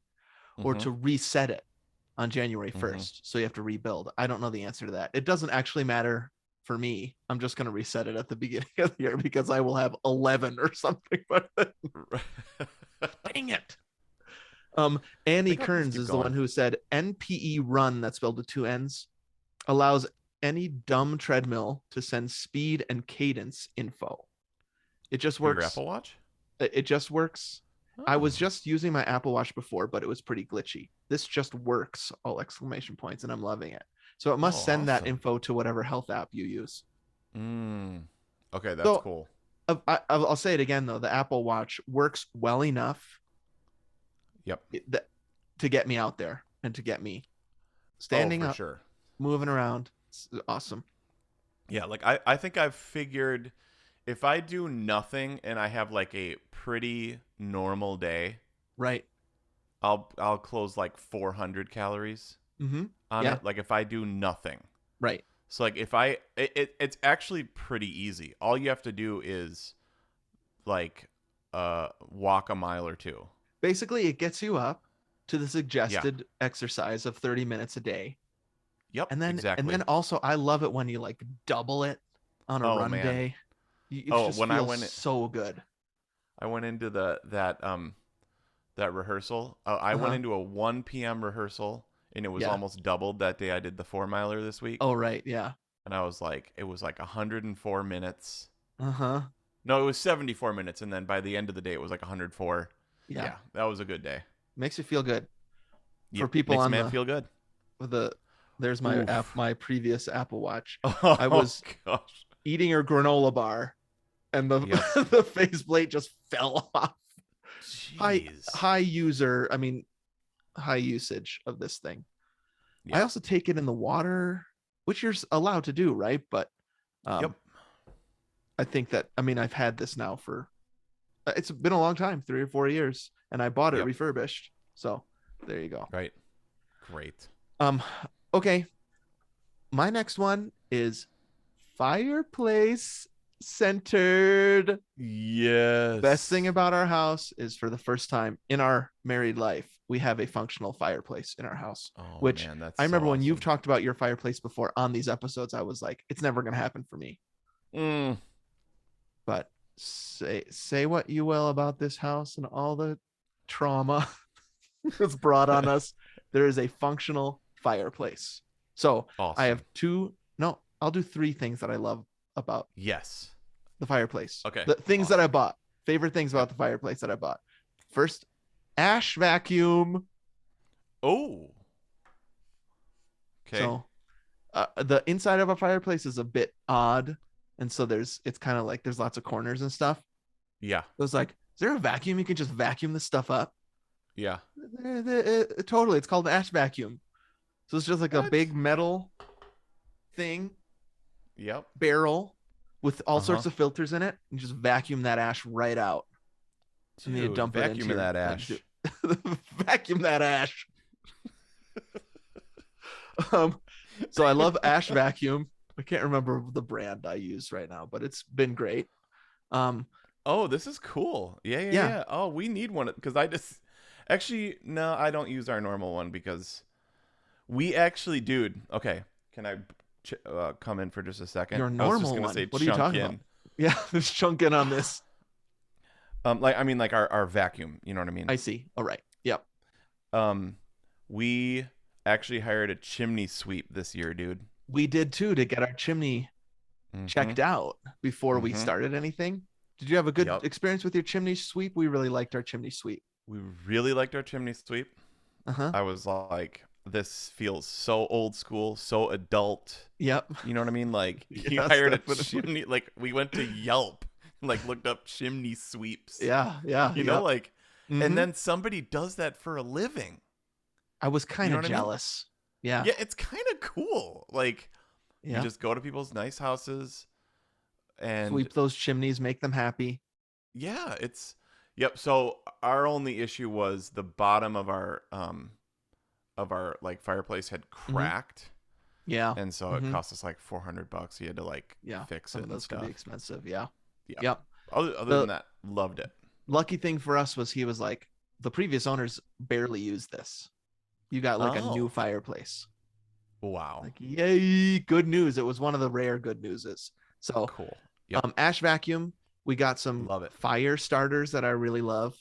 or Mhm. to reset it on January 1st? So you have to rebuild. I don't know the answer to that. It doesn't actually matter for me. I'm just gonna reset it at the beginning of the year because I will have 11 or something. But dang it. Annie think I'll just Kearns keep is the going. one who said NPE run, that's spelled with two N's, allows any dumb treadmill to send speed and cadence info. It just Your works. Apple Watch? It just works. I was Oh. just using my Apple Watch before, but it was pretty glitchy. This just works, all exclamation points, and I'm loving it. So it must send that Awesome. info to whatever health app you use. Okay, that's So cool. I'll say it again, though. The Apple Watch works well enough Yep. to get me out there and to get me Oh, standing for up, sure. moving around. It's awesome. Yeah, like I think I've figured if I do nothing and I have like a pretty normal day, Right. I'll close like 400 calories Mm-hmm. on Yeah. it. Like if I do nothing. Right. So like if it's actually pretty easy. All you have to do is like walk a mile or two. Basically, it gets you up to the suggested exercise of 30 minutes a day. Yep, And then exactly. also I love it when you like double it on a Oh, run man. day. It just when I feels went so good. I went into that rehearsal. I went Uh-huh. into a 1 p.m. rehearsal and it was Yeah. almost doubled that day I did the 4 miler this week. Oh, right. Yeah. And I was like, it was like 104 minutes. Uh-huh. No, it was 74 minutes. And then by the end of the day, it was like 104. Yeah. That was a good day. Makes you feel good. Yeah, For people makes a on man feel good. there's my Oof. my previous Apple Watch. Oh, I was gosh. eating a granola bar and the Yep. the faceplate just fell off. Jeez. High usage of this thing. Yeah. I also take it in the water, which you're allowed to do, right? But Yep. I think that I've had this now for it's been a long time, 3 or 4 years, and I bought it Yep. refurbished. So there you go. Right. Great. Okay. My next one is fireplace centered. Yes. Best thing about our house is, for the first time in our married life, we have a functional fireplace in our house. Oh, which man, that's I remember so when you've awesome. talked about your fireplace before on these episodes, I was like, it's never going to happen for me. But say what you will about this house and all the trauma that's brought on us, there is a functional fireplace. So Awesome. I have I'll do 3 things that I love about Yes. the fireplace. Okay. The things that Awesome. I bought. Favorite things about the fireplace that I bought. First, ash vacuum. Oh. Okay. So the inside of a fireplace is a bit odd. And so it's kind of like there's lots of corners and stuff. Yeah. It was like, is there a vacuum? You can just vacuum this stuff up. Yeah. Totally. It's called an ash vacuum. So it's just like a What? big metal thing Yep. barrel with all Uh-huh. sorts of filters in it, and just vacuum that ash right out, and then you Dude, dump it into vacuuming your that ash. vacuum that ash. Um, so I love Ash Vacuum. I can't remember the brand I use right now, but it's been great. Um, Oh, this is cool. Yeah, yeah, yeah, yeah. Oh, we need one because I just actually no, I don't use our normal one because we actually, dude. Okay, can I come in for just a second? your I was just normal gonna one. say What are you chunk talking about? in. Yeah, there's chunk in on this. Like I mean, like our vacuum. You know what I mean? I see. All right. Yep. Um, we actually hired a chimney sweep this year, dude. We did too to get our chimney Mm-hmm. checked out before we Mm-hmm. started anything. Did you have a good Yep. experience with your chimney sweep? We really liked our chimney sweep. We really liked our chimney sweep. Uh huh. I was like, this feels so old school, so adult. Yep. You know what I mean? Like you Yes, hired a definitely. chimney. Like we went to Yelp, like looked up chimney sweeps. Yeah. Yeah. You know, Yep. like, and Mm-hmm. then somebody does that for a living. I was You kind know of what I mean? jealous. Yeah. Yeah, it's kind of cool. Like you Yeah. just go to people's nice houses, and Sweep those chimneys, make them happy. yeah, it's yep. So our only issue was the bottom of our like fireplace had Mm-hmm. cracked, Yeah. and so it Mm-hmm. cost us like $400. He had to like Yeah. fix Some it of and those can be stuff. expensive. Yeah. Yeah. Yep. Other than The that, loved it. lucky thing for us was he was like, the previous owners barely used this. You got like a new Oh, fireplace. wow. Like, yay, good news. It was one of the rare good newses. So, Cool. Yep. Ash Vacuum, we got some Love it. fire starters that I really love.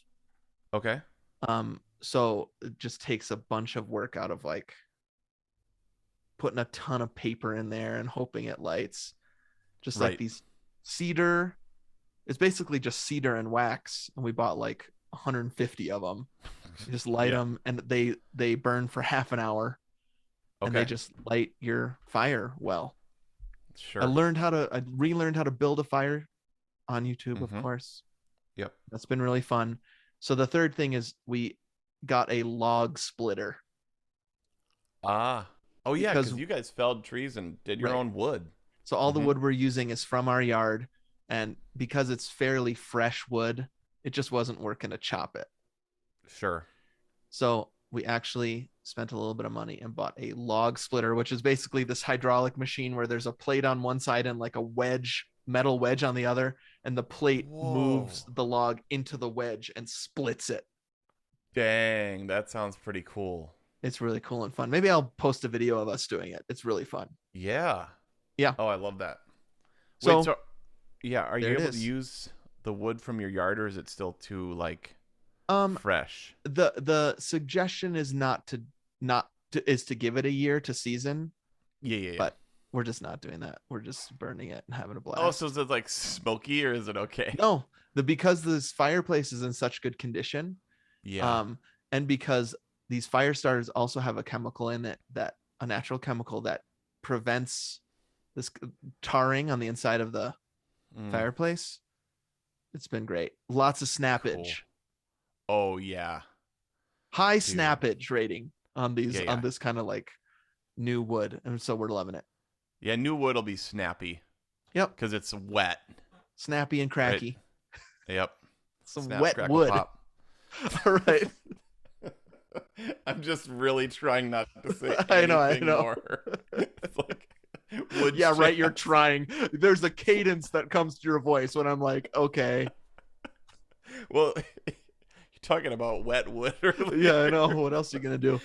Okay. So it just takes a bunch of work out of like putting a ton of paper in there and hoping it lights. Just like Right. these cedar, it's basically just cedar and wax, and we bought like 150 of them. You just light Yeah. them, and they burn for half an hour, and they Okay. just light your fire well. Sure. I relearned how to build a fire on YouTube, of Mm-hmm. course. Yep. That's been really fun. So the third thing is we got a log splitter Ah. Oh yeah, because because you guys felled trees and did your right. own wood. So all the Mm-hmm. wood we're using is from our yard, and because it's fairly fresh wood, it just wasn't working to chop it. Sure. So we actually spent a little bit of money and bought a log splitter, which is basically this hydraulic machine where there's a plate on one side and like a metal wedge on the other, and the plate moves Whoa. the log into the wedge and splits it. Dang, that sounds pretty cool. It's really cool and fun. Maybe I'll post a video of us doing it. It's really fun. Yeah. Yeah. Oh, I love that. Wait, So so yeah, are there you it able to is. use the wood from your yard or is it still too like Um, fresh? the suggestion is not to is to give it a year to season, Yeah, yeah, yeah. but we're just not doing that. We're just burning it and having a Oh, so blast. is it like smoky or is it okay? No, the because this fireplace is in such good condition, Yeah. um, and because these fire starters also have a chemical in it that a natural chemical that prevents this tarring on the inside of the Mm, fireplace. It's been great. Lots of cool. snappage. Oh yeah, High dude. snappage rating on Yeah, these on yeah. this kind of like new wood, and so we're loving it. Yeah, new wood will be snappy Yep, because it's wet, snappy and right? cracky. Yep. Some Snap, wet crackle, wood. pop. All right. I'm just really trying not to say I know, I anything know. more. It's like wood Yeah, right. You're straps. trying. There's a cadence that comes to your voice when I'm like, okay. Well, you're talking about wet wood Yeah, I know. earlier. What else are you gonna do?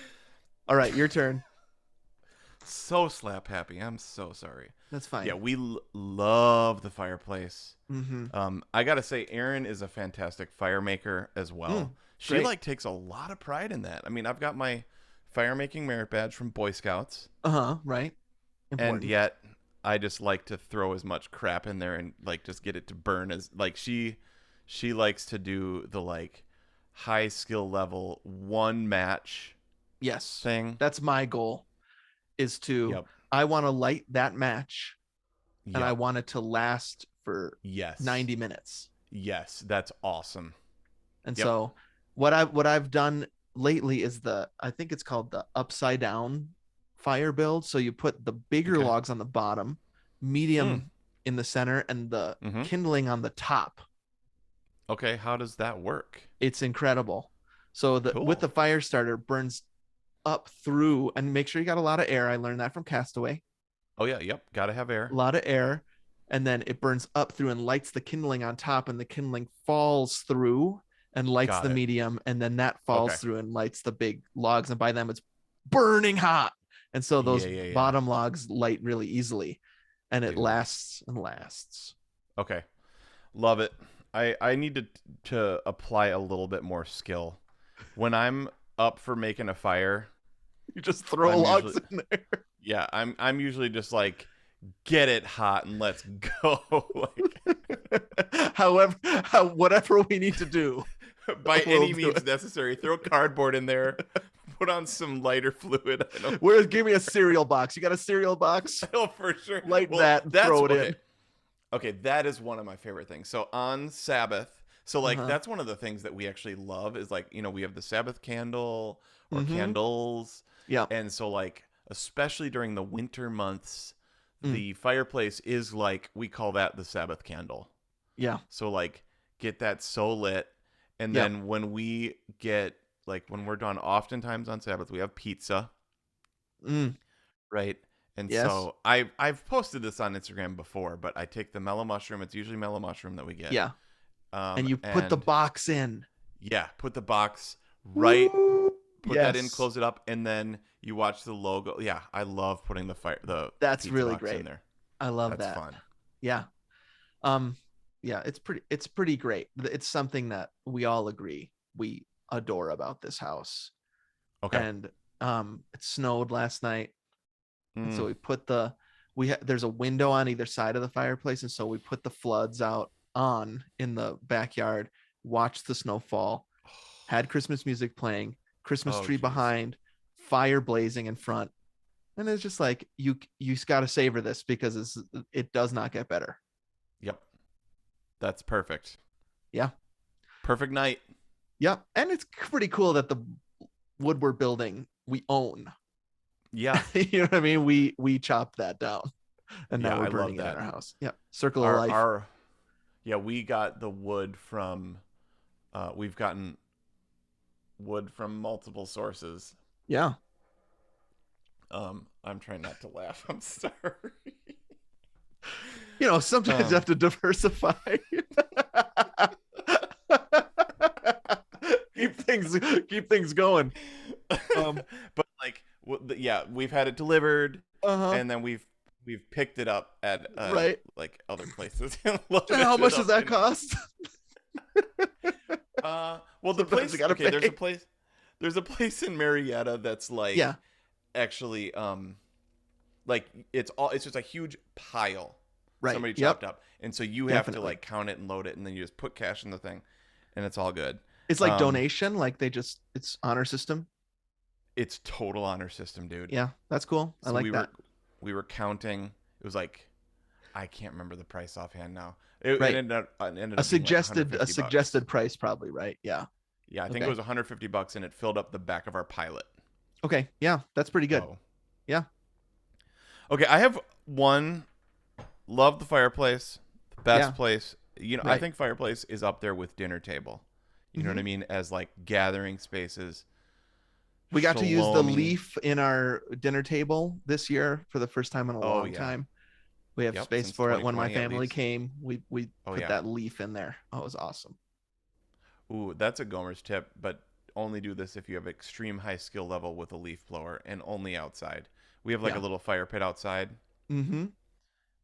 All right, your turn. So slap happy. I'm so sorry. That's Yeah, fine. we love the fireplace. Mm-hmm. I gotta say, Erin is a fantastic fire maker as well. She Great. like takes a lot of pride in that. I mean, I've got my fire making merit badge from Boy Scouts, Uh-huh. Right. and Important. yet I just like to throw as much crap in there and like just get it to burn as like she likes to do the like high skill level one match Yes. thing. That's my goal is to Yep. I want to light that match and I Yep. want it to last for Yes. 90 minutes. Yes. That's awesome. And Yep. so what I've done lately is I think it's called the upside down fire build. So you put the bigger Okay. logs on the bottom Mm. medium in the center, and the Mm-hmm. kindling on the top. Okay, how does that work? It's incredible. So the with the Cool. fire starter burns up through, and make sure you got a lot of air. I learned that from Castaway. Oh yeah, yep. Gotta have A air. lot of air, and then it burns up through and lights the kindling on top, and the kindling falls through and lights Got the it. medium, and then that falls Okay. through and lights the big logs, and by them it's burning hot, and so Yeah, those yeah, yeah. bottom logs light really easily, and it Dude. lasts and lasts. Okay. Love it. I need to apply a little bit more skill. When I'm up for making a fire, You just throw I'm logs usually in there. yeah, I'm usually just like get it hot and let's go. Like However, whatever we need to do, by we'll any do means it. necessary. Throw cardboard in there, put on some lighter fluid. I don't Where give me a cereal box? You got a cereal box? know for sure. Light Well, that and that's throw it okay. in. Okay, that is one of my favorite things. So on Sabbath, so like Uh-huh. that's one of the things that we actually love is like, we have the Sabbath candle or Mm-hmm. candles. Yeah. And so like especially during the winter months, Mm. the fireplace is like we call that the Sabbath candle. Yeah. So like get that so lit. And Yep. then when we get like when we're done oftentimes on Sabbath, we have pizza, Mm. right? And Yes. so I've posted this on Instagram before, but I take the mellow mushroom. It's usually mellow mushroom that we get. Yeah. And you put the And box in. yeah, put the box right, Woo! put that in, Yes. close it up, and then you watch the logo. Yeah, I love putting the That's pizza really box in great. there. I love That's that. fun. Yeah. Um, yeah, it's pretty great. It's something that we all agree we adore about this house. Okay. And it snowed last night, and so Mm. we put there's a window on either side of the fireplace, and so we put the floods out on in the backyard, watched the snow fall, had Christmas music playing, Christmas Oh, tree jeez. behind, fire blazing in front. And it's just like you got to savor this because it does not get better. Yep. That's perfect. Yeah. Perfect night. Yeah. And it's pretty cool that the wood we're building we own. Yeah. You know what I mean? We chopped that down and now Yeah, we're I love burning it in that. our house. Yeah. Circle of Our life. our yeah, we got the wood from we've gotten wood from multiple sources. Yeah. I'm trying not to laugh. I'm sorry. Sometimes you have to diversify. keep things going. Um, But like yeah, we've had it delivered uh-huh. and then we've picked it up at Right. like other places and loaded How it much does up that cost? well the Sometimes place you gotta okay, pay. there's a place in Marietta that's like Yeah. actually like it's just a huge pile Right. somebody Yep. chopped up, and so you have to Definitely. like count it and load it, and then you just put cash in the thing, and it's all good. It's like um donation, like it's honor system. it's total honor system, dude. Yeah, that's cool. I So like that. we were counting. It was like I can't remember the price offhand now. It Right. ended A up being like suggested 150 suggested bucks. price probably, right? Yeah. Yeah, I think it Okay. was 150 bucks, and it filled up the back of our Pilot. Okay. Yeah, that's pretty good. So Yeah. okay, I have one. Love the fireplace. The best Yeah. place. I Right. think fireplace is up there with dinner table. You know what I Mhm. mean? As like gathering spaces. We got to use the Shalom-y. leaf in our dinner table this year for the first time in a Oh long yeah. time. We have Yep. space Since for it. When my 2020 at family least. came, we Oh put yeah. that leaf in there. Oh, it was awesome. Ooh, that's a Gomers tip, but only do this if you have extreme high skill level with a leaf blower and only outside. We have like a Yeah. little fire pit outside. Mm-hmm.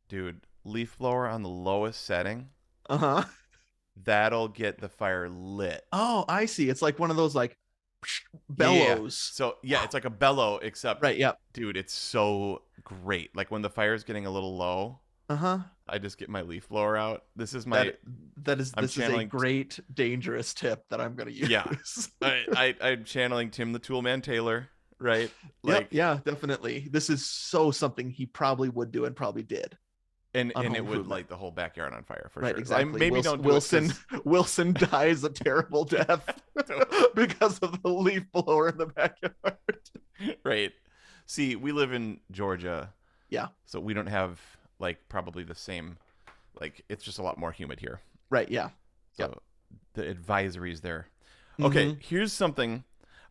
Dude, leaf blower on the lowest setting, Uh-huh. that'll get the fire lit. Oh, I see. It's like one of those like Yeah. bellows. So yeah, it's like a bellow, except Right. Yep. dude, it's so great. Like when the fire's getting a little low, Uh-huh. I just get my leaf blower out. This is That my I'm this is a channeling great dangerous tip that I'm gonna use. yeah. I'm channeling Tim the Toolman Taylor, right? Yep. Like Yeah, definitely. This is so something he probably would do and probably did and on and Home it would Improvement. light the whole backyard on fire for Right, sure. exactly. Maybe don't do Wilson it 'cause- Wilson dies a terrible death because of the leaf blower in the backyard. right. See, we live in Georgia. Yeah. So we don't have like probably the same. Like it's just a lot more humid here. Right. Yeah. Yep. So the advisories there. Okay, Mm-hmm. here's something.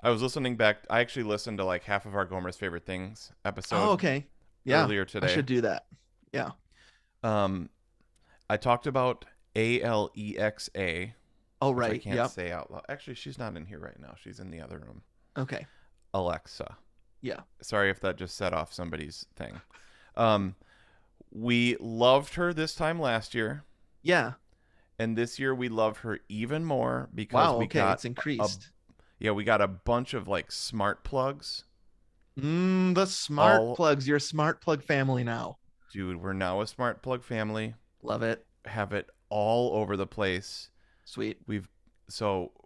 I was listening back. I actually listened to like half of our Gomer's favorite things Oh, episode okay. Yeah. earlier I today. should do that. Yeah. Um, I talked about Alexa, Oh, which I right. can't Yep. say out loud. Actually, she's not in here right now. She's in the other room. Okay. Alexa. Yeah. Sorry if that just set off somebody's thing. Um, we loved her this time last year, Yeah. and this year we love her even more because Wow. we Okay. got It's a increased. yeah, we got a bunch of like smart plugs. The smart All plugs. You're a smart plug family now. dude, we're now a smart plug family. Love it. Have it all over the place. Sweet. We've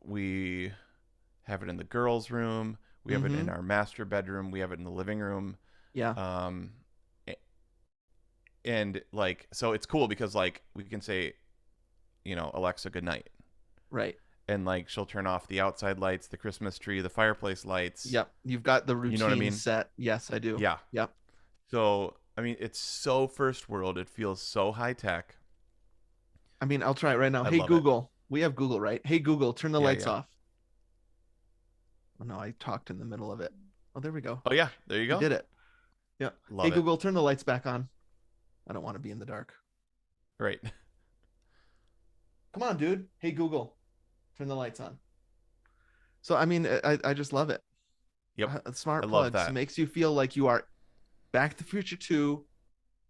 we have it in the girls' room. We have it Mm-hmm. in our master bedroom. We have it in the living room. Yeah. Um, and like so it's cool because like we can say, Alexa, good night, Right. and like she'll turn off the outside lights, the Christmas tree, the fireplace lights. Yep. You've got the You know what I routine mean? set. Yes, I do. Yeah. Yep. So I mean, it's so first world. It feels so high tech. I mean, I'll try it right now. I Hey, love it. Google. We have Google, right? Hey, Google, turn the Yeah, lights yeah. off. Oh, no, I talked in the middle of it. Oh, there we go. Oh yeah, there you We go. did it. Yeah. Hey, Love it. Google, turn the lights back on. I don't want to be in the dark. Right. Come on, dude. Hey, Google, turn the lights on. So, I mean, I just love it. Yep. Smart I love plugs that. makes you feel like you are Back to the Future 2,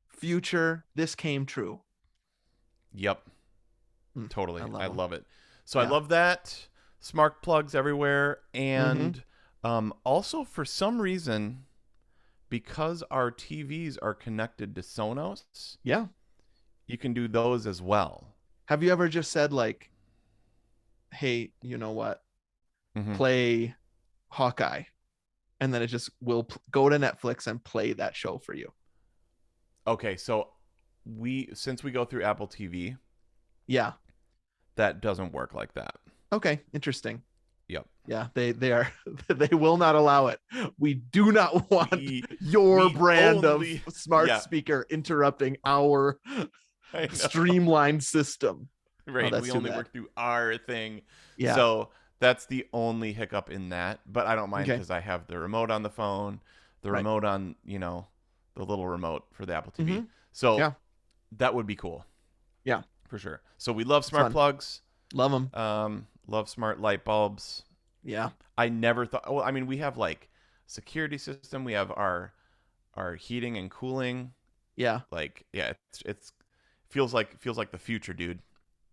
future, this came true. Yep. Mm, Totally. I love I them. love it. So I Yeah. love that. Smart plugs everywhere. Mm-hmm. And also, for some reason, because our TVs are connected to Sonos, Yeah. you can do those as well. Have you ever just said, like, hey, you know what? Mm-hmm. Play Hawkeye. And then it just will go to Netflix and play that show for you. Okay. So since we go through Apple TV, Yeah. that doesn't work like that. Okay. Interesting. Yep. Yeah. They are, they will not allow it. We do not want We, your we brand only, of smart yeah, speaker interrupting our I know. streamlined system. Right. that's We too only bad. work through our thing. Yeah. So that's the only hiccup in that. But I don't mind Okay. because I have the remote on the phone, the Right. remote on, the little remote for the Apple TV. Mhm. So Yeah. that would be cool. Yeah. For sure. So we love It's smart fun. plugs. Love them. Love smart light bulbs. Yeah. I never thought, well, I mean, we have like security system. We have our heating and cooling. Yeah. Like, yeah, it's feels like the future, dude.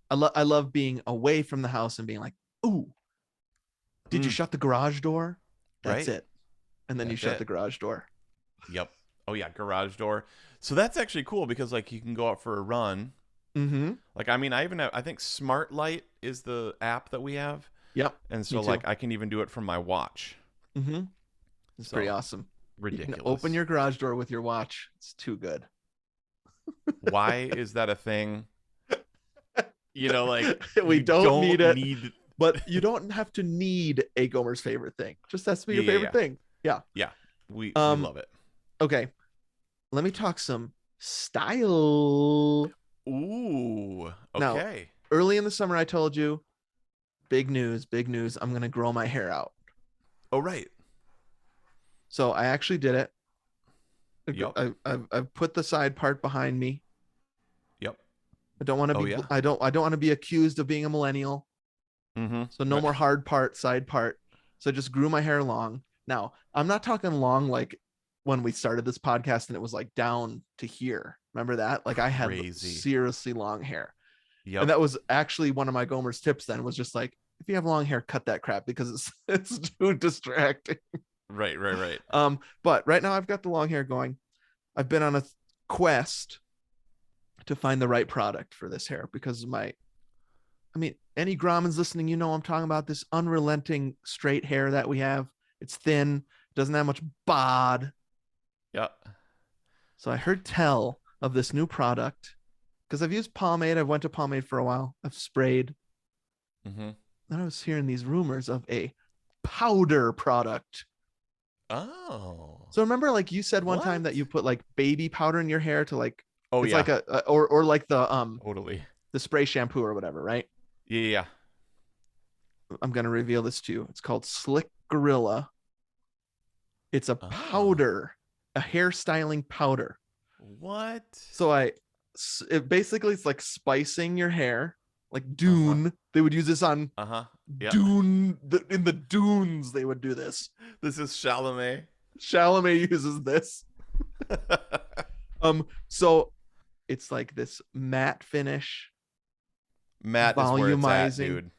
I love being away from the house and being like, ooh, did you Mm, shut the garage door? That's right? it. And then you That's shut it. the garage door. Yep. Oh yeah, garage door. So that's actually cool because like you can go out for a run. Mm-hmm. Like I mean, I even have, I think Smart Light is the app that we have, Yep. and so Me too. like I can even do it from my watch. Mm-hmm. It's So pretty awesome. You ridiculous. can open your garage door with your watch. It's too good. Why is that a thing? Like We you don't need it, need. but you don't have to need a Gomer's favorite thing. Just has to be Yeah, your yeah, favorite yeah. thing. Yeah. Yeah, we Um. love it. Okay. Let me talk some style. Ooh. Now, Okay. early in the summer, I told you, big news, big news. I'm gonna grow my hair out. Oh right. So I actually did it. Yep. I've put the side part behind me. Yep. I don't want to Oh, be yeah? I don't want to be accused of being a millennial. Mm-hmm. So no more hard part, side part. So I just grew my hair long. Now, I'm not talking long like when we started this podcast and it was like down to here. Remember that? Like I had Crazy. seriously long hair. Yep. And that was actually one of my Gomer's tips then was just like, if you have long hair, cut that crap because it's too distracting. Right. But right now I've got the long hair going. I've been on a quest to find the right product for this hair because any Gromans listening, I'm talking about this unrelenting straight hair that we have. It's thin, doesn't have much bod. Yeah. So I heard tell of this new product because I've used pomade. I've went to pomade for a while. I've sprayed. Mm-hmm. Then I was hearing these rumors of a powder product. Oh. So remember, like you said one time What? that you put like baby powder in your hair to like Oh It's yeah, like or like totally. the spray shampoo or whatever, right? Yeah, yeah. I'm gonna reveal this to you. It's called Slick Gorilla. It's a Oh, powder, a hairstyling powder. what? So it basically it's like spicing your hair, like Uh huh. Dune. They would use this on Uh huh. Yeah. Dune. In the Dunes, they would do this. This is Chalamet. Chalamet uses this. So it's like this matte finish, Matt is where it's at, volumizing. dude.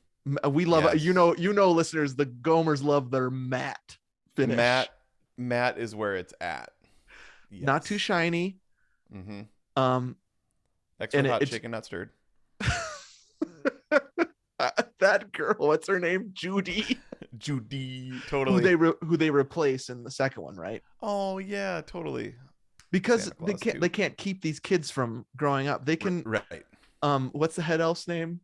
We love it. Yes. Listeners, the Gomers love their matte finish. Matt is where it's at. Not too Yes. shiny. Mm-hmm. Um, Extra and hot, it's shaken, not stirred. that girl. What's her name? Judy. Judy, totally. Who they replace in the second one, right? Oh yeah, totally. Because Santa Claus too. they can't keep these kids from growing up. They can Right. what's the head elf's name?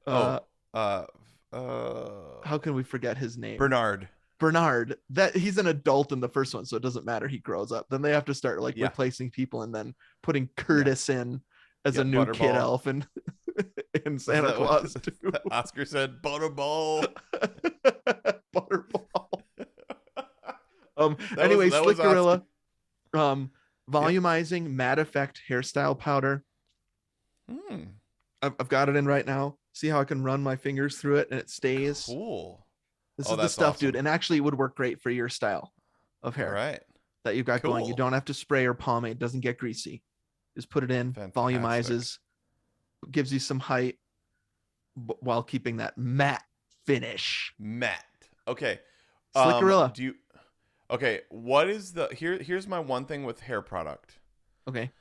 Oh, How can we forget his name? Bernard. Bernard. That he's an adult in the first one, so it doesn't matter. He grows up. Then they have to start like Yeah. replacing people and then putting Curtis in as a new Butterball. kid elf and in Santa Claus too. Oscar said Butterball. Butterball. That Anyway, was Slick Oscar. Gorilla. Volumizing matte effect hairstyle powder. Hmm. I've got it in right now. See how I can run my fingers through it and it stays. Cool. This Oh, is the that's stuff, awesome. dude, and actually it would work great for your style of hair All right. that you've got going. You Cool. don't have to spray or pomade. It doesn't get greasy. Just put it in, Fantastic. volumizes, gives you some height while keeping that matte finish. Matt. Okay. Slick Gorilla. Okay, what is here's my one thing with hair product. Okay.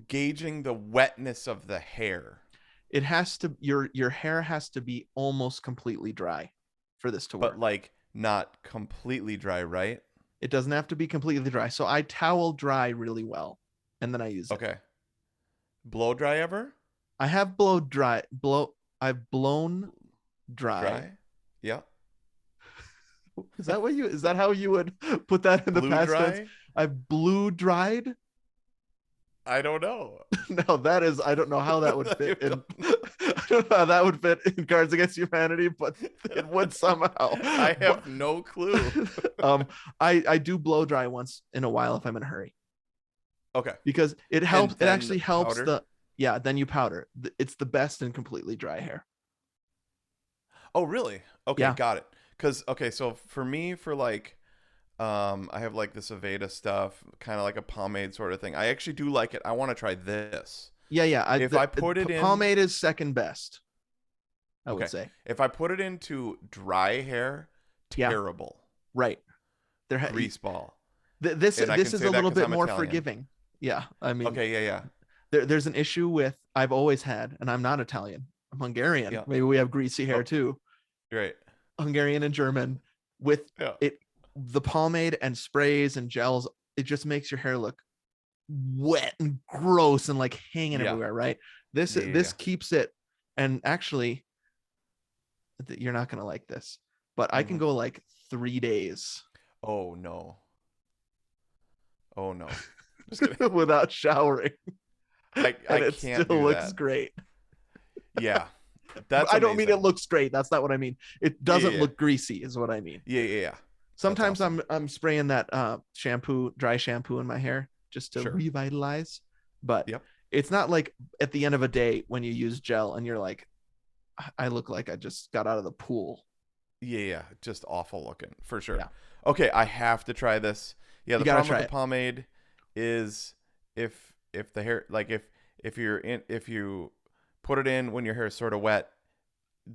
Gauging the wetness of the hair. It has to your hair has to be almost completely dry for this to work. But like not completely dry, right? It doesn't have to be completely dry. So I towel dry really well and then I use it. Okay. Blow dry ever? I have I've blown dry. Yeah. Is that how you would put that in the Blue past dry? tense? I've blue dried. I don't know. No, I don't know how that would fit in. I don't know how that would fit in Cards Against Humanity, but it would somehow. I have no clue. I do blow dry once in a while if I'm in a hurry Okay. because it helps. It then actually helps powder? then you powder. It's the best in completely dry hair. Oh, really? Okay, Yeah. got it. So for me, for like, I have like this Aveda stuff, kind of like a pomade sort of thing. I actually do like it. I want to try this. Yeah. I put it in pomade is second best. I would Okay. say. If I put it into dry hair, Yeah. terrible. Right. Grease ball. This And I this can is say a that little 'cause bit I'm more Italian. forgiving. Yeah, I mean, Okay, yeah. there's an issue with I've always had, and I'm not Italian. I'm Hungarian. Yeah. Maybe we have greasy hair Oh. too. Right. Hungarian and German with Yeah. the pomade and sprays and gels. It just makes your hair look wet and gross and like hanging Yeah. everywhere. Right. This Yeah. keeps it. And actually, you're not gonna like this, but I can Mhm. go like 3 days. Oh no. Oh no. Just kidding. without showering. I And it can't still do looks that. great. Yeah. That's I don't mean it amazing. looks great. That's not what I mean. It doesn't yeah. look greasy, is what I mean. Yeah. Sometimes awesome. I'm spraying that dry shampoo in my hair just to Sure. revitalize. But Yep. it's not like at the end of a day when you use gel and you're like, I look like I just got out of the pool. Yeah. Just awful looking for sure. Yeah. Okay, I have to try this. Yeah, You the gotta problem try with the pomade is if the hair like if you put it in when your hair is sort of wet,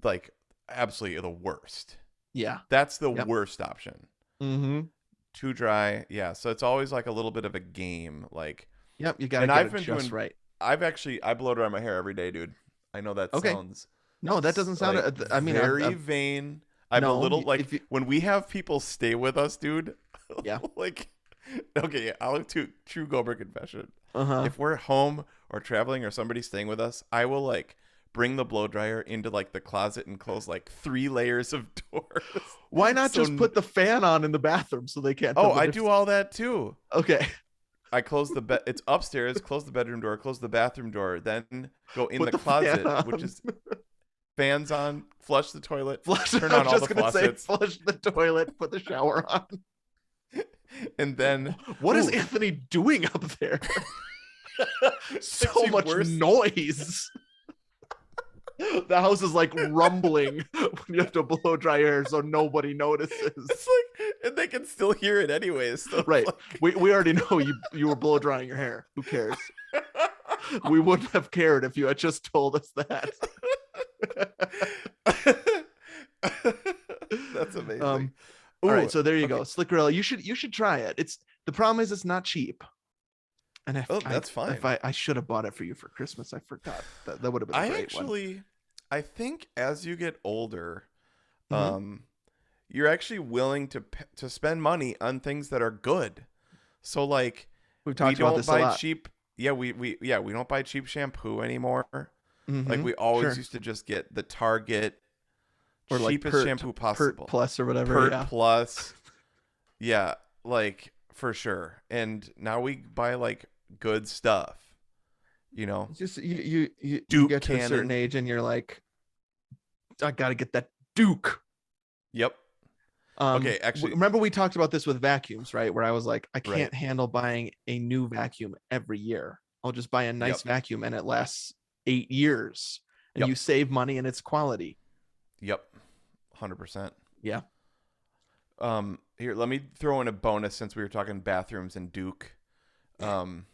like absolutely the worst. Yeah. That's the Yep. worst option. Mm-hmm. Too dry. Yeah, so it's always like a little bit of a game. Like, Yep. You gotta and get I've it been just doing right. I blow dry my hair every day, dude. I know that Okay. sounds No, that doesn't sound. like I mean, very vain. I'm a No, little like if you- when we have people stay with us, dude. Yeah. Like, okay, yeah, I'll have true Gomer confession. uh-huh. If we're home or traveling or somebody's staying with us, I will like bring the blow dryer into like the closet and close like 3 layers of doors. Why not So just put the fan on in the bathroom so they can't? Oh, tell the I difference? do all that too. Okay. I close the bed. It's upstairs. Close the bedroom door. Close the bathroom door. Then go in Put the the fan closet, which on. is fans on. Flush the toilet. Flush. Turn I on was all the just gonna say, faucets, flush the toilet, put the shower on. and then What is ooh, Anthony doing up there? it's So actually much worse. noise. The house is like rumbling when you have to blow dry air so nobody It's notices. like, and they can still hear it anyways. So it's Right. like, We already know you were blow drying your hair. Who cares? We wouldn't have cared if you had just told us that. That's amazing. um all right, Ooh, so there you okay. go. Slick Gorilla. You should try it. It's the problem is it's not cheap. And Oh, that's if fine. I should have bought it for you for Christmas. I forgot. That would have been a I great one. actually, I think as you get older, Hmm. um, you're actually willing to spend money on things that are good. So like, We've we talked about don't this a buy lot. cheap. Yeah, we don't buy cheap shampoo anymore. Like Hmm. we always Sure. used to just get the Target Or like cheapest shampoo Pert possible. Plus or whatever. Pert Yeah. Plus. Yeah, like for sure. And now we buy like good stuff, you know. It's just you Duke get to a certain Cannon. age and you're like, I gotta get that Duke. Yep. Okay, actually, Remember we talked about this with vacuums, right? Where I was like, I right. can't handle buying a new vacuum every year. I'll just buy a nice Yep. vacuum and it lasts 8 years, and Yep. you save money and it's quality. Yep. 100%. Yeah. Here, let me throw in a bonus since we were talking bathrooms and Duke. Um,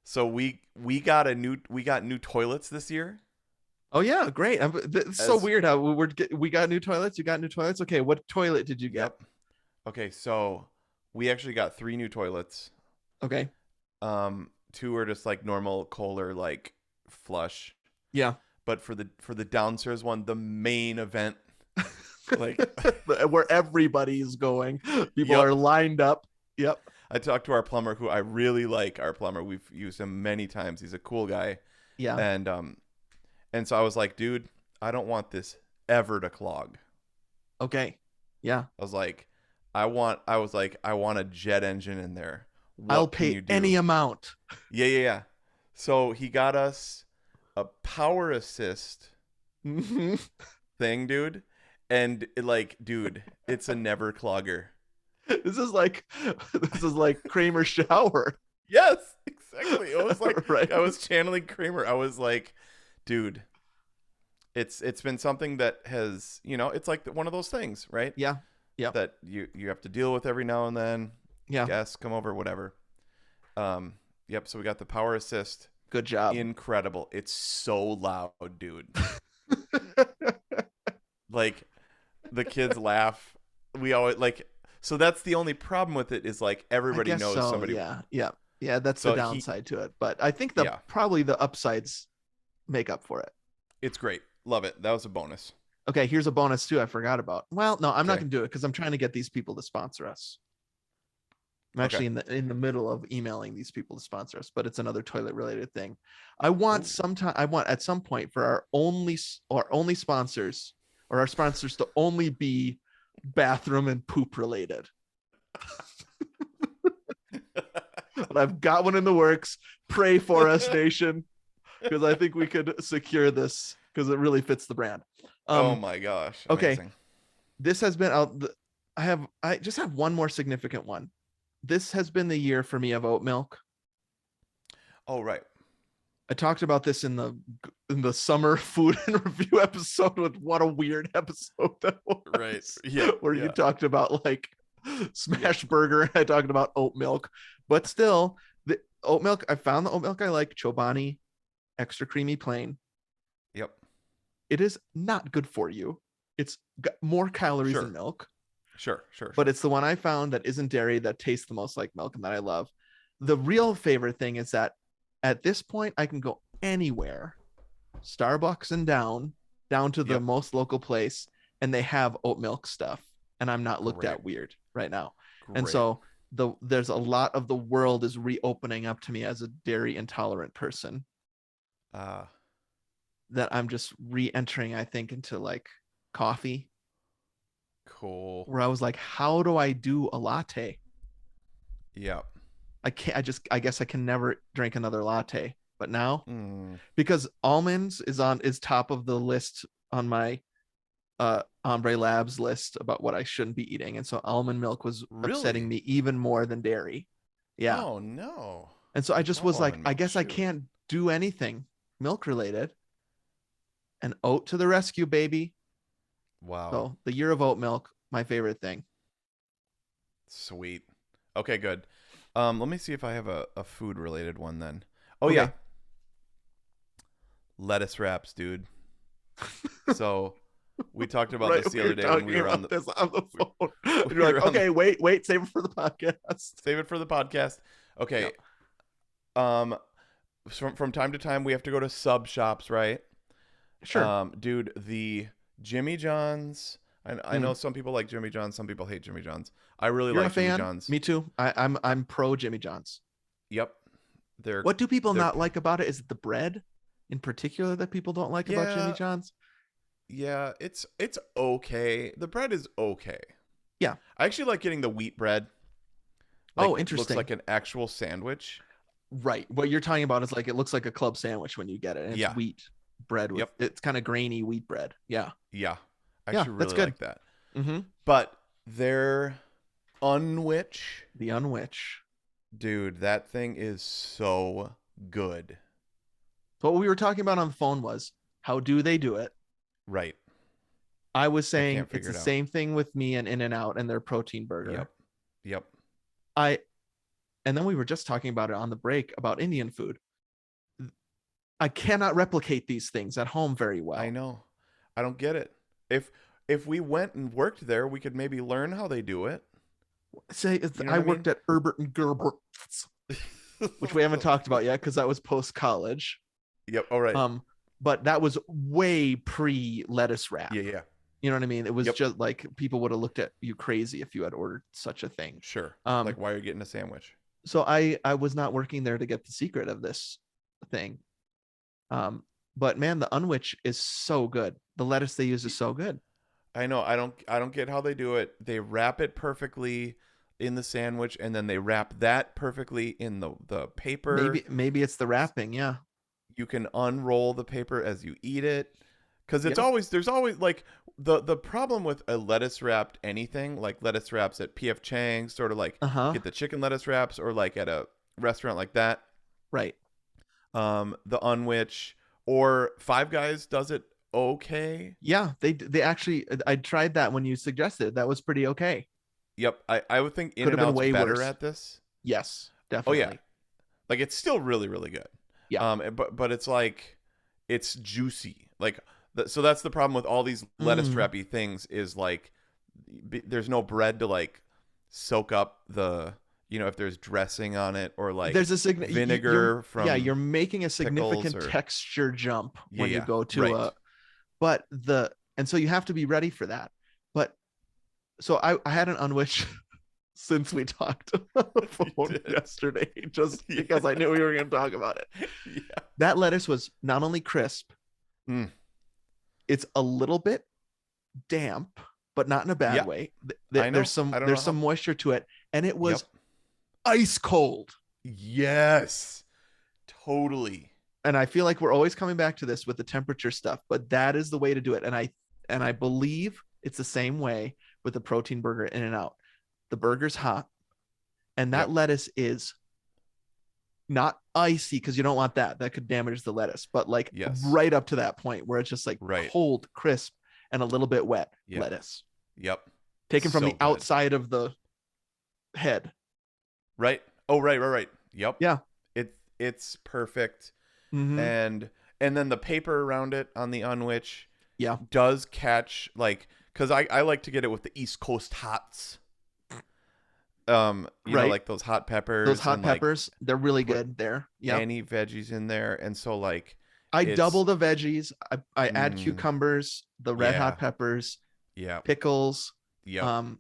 so we got new toilets this year. Oh yeah, great. It's so As weird how we got new toilets. You got new toilets. Okay, what toilet did you get? Yep. Okay, so we actually got three new toilets. Okay. Two are just like normal Kohler like flush, Yeah. but for the downstairs one, the main event, like, Where everybody's going. People yep. are lined up. Yep. I talked to our plumber, who I really like. Our plumber, we've used him many times. He's a cool guy, Yeah. and so I was like, dude, I don't want this ever to clog. Okay. Yeah. I was like, I want a jet engine in there. I'll What can pay you do? any amount. Yeah, yeah, yeah. So he got us a power assist Mhm. thing, dude. And like, dude, it's a never clogger. This is like this is like Kramer shower. Yes, exactly. It was like Right. I was channeling Kramer. I was like, dude, it's been something that has, it's like one of those things, right? Yeah. Yeah. That you have to deal with every now and then. Yeah. Guests come over, whatever. Yep. So we got the power assist. Good job. Incredible. It's so loud, dude. Like the kids laugh. We always like. So that's the only problem with it is like I everybody guess knows so. somebody. Yeah. Yeah. Yeah. That's the So downside to it. But I think yeah, probably the upsides make up for it. it's great. Love it. That was a bonus. Okay, here's a bonus too I forgot about. Well, no, I'm not Okay. gonna do it because I'm trying to get these people to sponsor us. I'm Okay. actually in the middle of emailing these people to sponsor us, but it's another toilet related thing. Ooh. I want at some point for our only sponsors, or our sponsors, to only be bathroom and poop related. But I've got one in the works. Pray for us, nation, because I think we could secure this because it really fits the brand. Oh Um, my gosh. okay, Amazing. this has been out. I just have one more significant one. This has been the year for me of oat milk. Oh right. I talked about this in the summer food and review episode. With what a weird episode that Right. was, Yeah. where you Yeah. talked about like Yeah. smash burger, and I talked about oat milk. But still, the oat milk, I found the oat milk I like, Chobani extra creamy plain. Yep. It is not good for you. It's got more calories Sure. than milk, Sure. Sure. but Sure. it's the one I found that isn't dairy, that tastes the most like milk, and that I love. The real favorite thing is that at this point I can go anywhere, Starbucks and down to the Yep. most local place, and they have oat milk stuff, and I'm not looked Great. at weird right now. And Great. so there's a lot of the world is reopening up to me as a dairy intolerant person, Uh that I'm just re-entering, I think, into like coffee, cool. where I was like, how do I do a latte? Yep. I can't. I guess I can never drink another latte. But now, Mm, because almonds is top of the list on my Ombre Labs list about what I shouldn't be eating, and so almond milk was upsetting really? me even more than dairy. Yeah, Oh no. and so I just Love was like, almond I milk. guess I Shoot. can't do anything milk related. And oat to the rescue, baby. Wow. So the year of oat milk, my favorite thing. Sweet. Okay, good. Let me see if I have a food related one then. Oh yeah, Okay, lettuce wraps, dude. So we talked about right. this the We were other day when we talking were on about the this on the we, phone. And you're we like, were on the okay, wait, save it for the podcast. save it for the podcast. Yeah, Okay. Um from time to time we have to go to sub shops, right? sure. Dude, the Jimmy John's. I know Mm. some people like Jimmy John's, some people hate Jimmy John's. I really You're a like Jimmy fan? John's. Me too. I'm pro Jimmy John's. Yep. They're What do people they're not like about it? Is it the bread in particular that people don't like about Jimmy yeah, John's? yeah, it's okay. The bread is okay. Yeah. I actually like getting the wheat bread. Oh, Like it looks interesting. like an actual sandwich. Right. What you're talking about is like it looks like a club sandwich when you get it, and it's Yeah. wheat bread with Yep. it's kind of grainy wheat bread. Yeah. Yeah. I Yeah, actually that's really good. like that. Mm-hmm. But their unwich, The unwich. dude, that thing is so good. So what we were talking about on the phone was how do they do it? Right. I was I saying can't it's figure the it out. same thing with me and In-N-Out and their protein burger. Yep. Yep. I and then we were just talking about it on the break about Indian food. I cannot replicate these things at home very I well. know. I don't get it. If we went and worked there, we could maybe learn how they do it. Say You know I what I worked mean? at Herbert and Gerber, which we haven't talked about yet because that was post college. Yep. All right. But that was way pre lettuce wrap. Yeah. Yeah. You know what I mean? It was Yep. just like people would have looked at you crazy if you had ordered such a thing. Sure. Um, Like, why are you getting a sandwich? so I was not working there to get the secret of this thing. Um, but man, the unwich is so good. The lettuce they use is so good. I know. I don't get how they do it. They wrap it perfectly in the sandwich, and then they wrap that perfectly in the paper. Maybe it's the wrapping. Yeah. You can unroll the paper as you eat it, because Yep. there's always like the problem with a lettuce wrapped anything, like lettuce wraps at PF Chang's, sort of like Uh-huh. get the chicken lettuce wraps, or like at a restaurant like that. Right. The unwich or Five Guys does it okay. Yeah, they actually I tried that when you suggested. That was pretty okay. Yep, I would think In Could have and been Out's way better worse. at this. Yes, Oh yeah, definitely. like it's still really really good. Yeah. But it's like it's juicy. Like so that's the problem with all these lettuce Mm. wrappy things is like there's no bread to like soak up the if there's dressing on it or like There's a vinegar yeah, from you're making a pickles significant or texture jump yeah when you yeah go to right a but the and so you have to be ready for that. But so I had an unwich since we talked on the you phone did yesterday, just yeah because I knew we were going to talk about it. yeah That lettuce was not only crisp, mm. it's a little bit damp, but not in a bad Yeah way. I There's know I don't know there's some how moisture to it, and it yep was ice cold. yes totally And I feel like we're always coming back to this with the temperature stuff, but that is the way to do it. And I believe it's the same way with the protein burger In and Out. The burger's hot, and that yep lettuce is not icy because you don't want that. That could damage the lettuce, but like yes right up to that point where it's just like right cold, crisp, and a little bit wet yeah lettuce yep taken from so the good outside of the head. right oh right yep Yeah. it's perfect Mm-hmm. and then the paper around it on the unwich Yeah. does catch like because I like to get it with the East Coast hots you know Right. like those hot peppers Those hot and like peppers, they're really put good there. Yeah. any veggies in there and so like I it's double the veggies. I add mm, cucumbers, the red yeah hot peppers, yeah pickles. yep Um,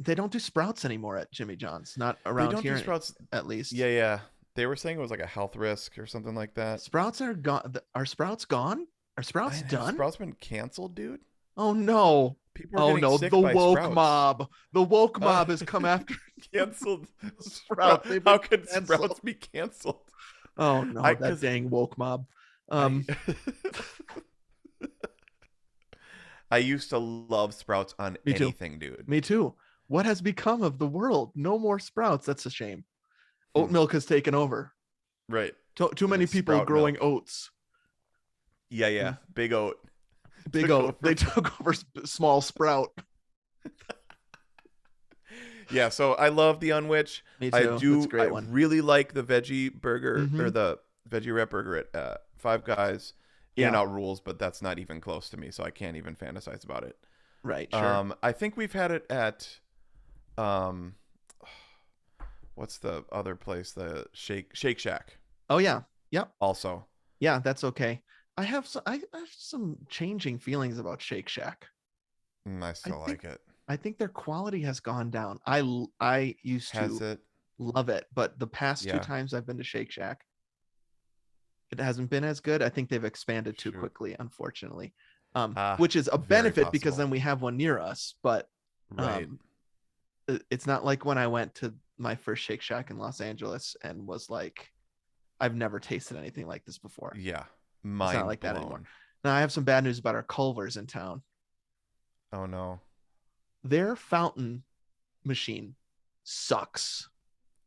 they don't do sprouts anymore at Jimmy John's, not they around don't do here sprouts at least. yeah they were saying it was like a health risk or something like that Sprouts are gone. Are sprouts gone? Are sprouts have done? sprouts been canceled dude Oh no. People are Oh getting no, sick the by woke Sprouts. mob. The woke Uh, mob has come after canceled Sprouts. They've How been could canceled. Sprouts be canceled? Oh no, I that because dang woke mob. I Um, I used to love Sprouts on me too. anything, dude. Me too. What has become of the world? No more Sprouts. That's a shame. Oat Hmm. milk has taken over. Right. Too And many it's people Sprout growing milk. oats. Yeah, Hmm. yeah. Big Oat Big took oat. over. They took over small sprout. Yeah, so I love the Unwich. Me too. That's a I great one. really like the veggie burger Mm-hmm. or the veggie wrap burger at Five Guys. In and Yeah. Out rules, but that's not even close to me, so I can't even fantasize about it. Right. Sure. I think we've had it at um, what's the other place? The Shake Shack Oh yeah. Yep. also. Yeah. That's okay. I have some changing feelings about Shake Shack. I I still think like it. I think their quality has gone down. I used Has to it? love it, but the past two Yeah. times I've been to Shake Shack, it hasn't been as good. I think they've expanded too Shoot. quickly, unfortunately. Ah, Which is a very benefit because possible. then we have one near us. But Right. um, it's not like when I went to my first Shake Shack in Los Angeles and was like, I've never tasted anything like this before. Yeah. It's not Mind like that anymore. blown. Now I have some bad news about our Culvers in town. Oh no. Their fountain machine sucks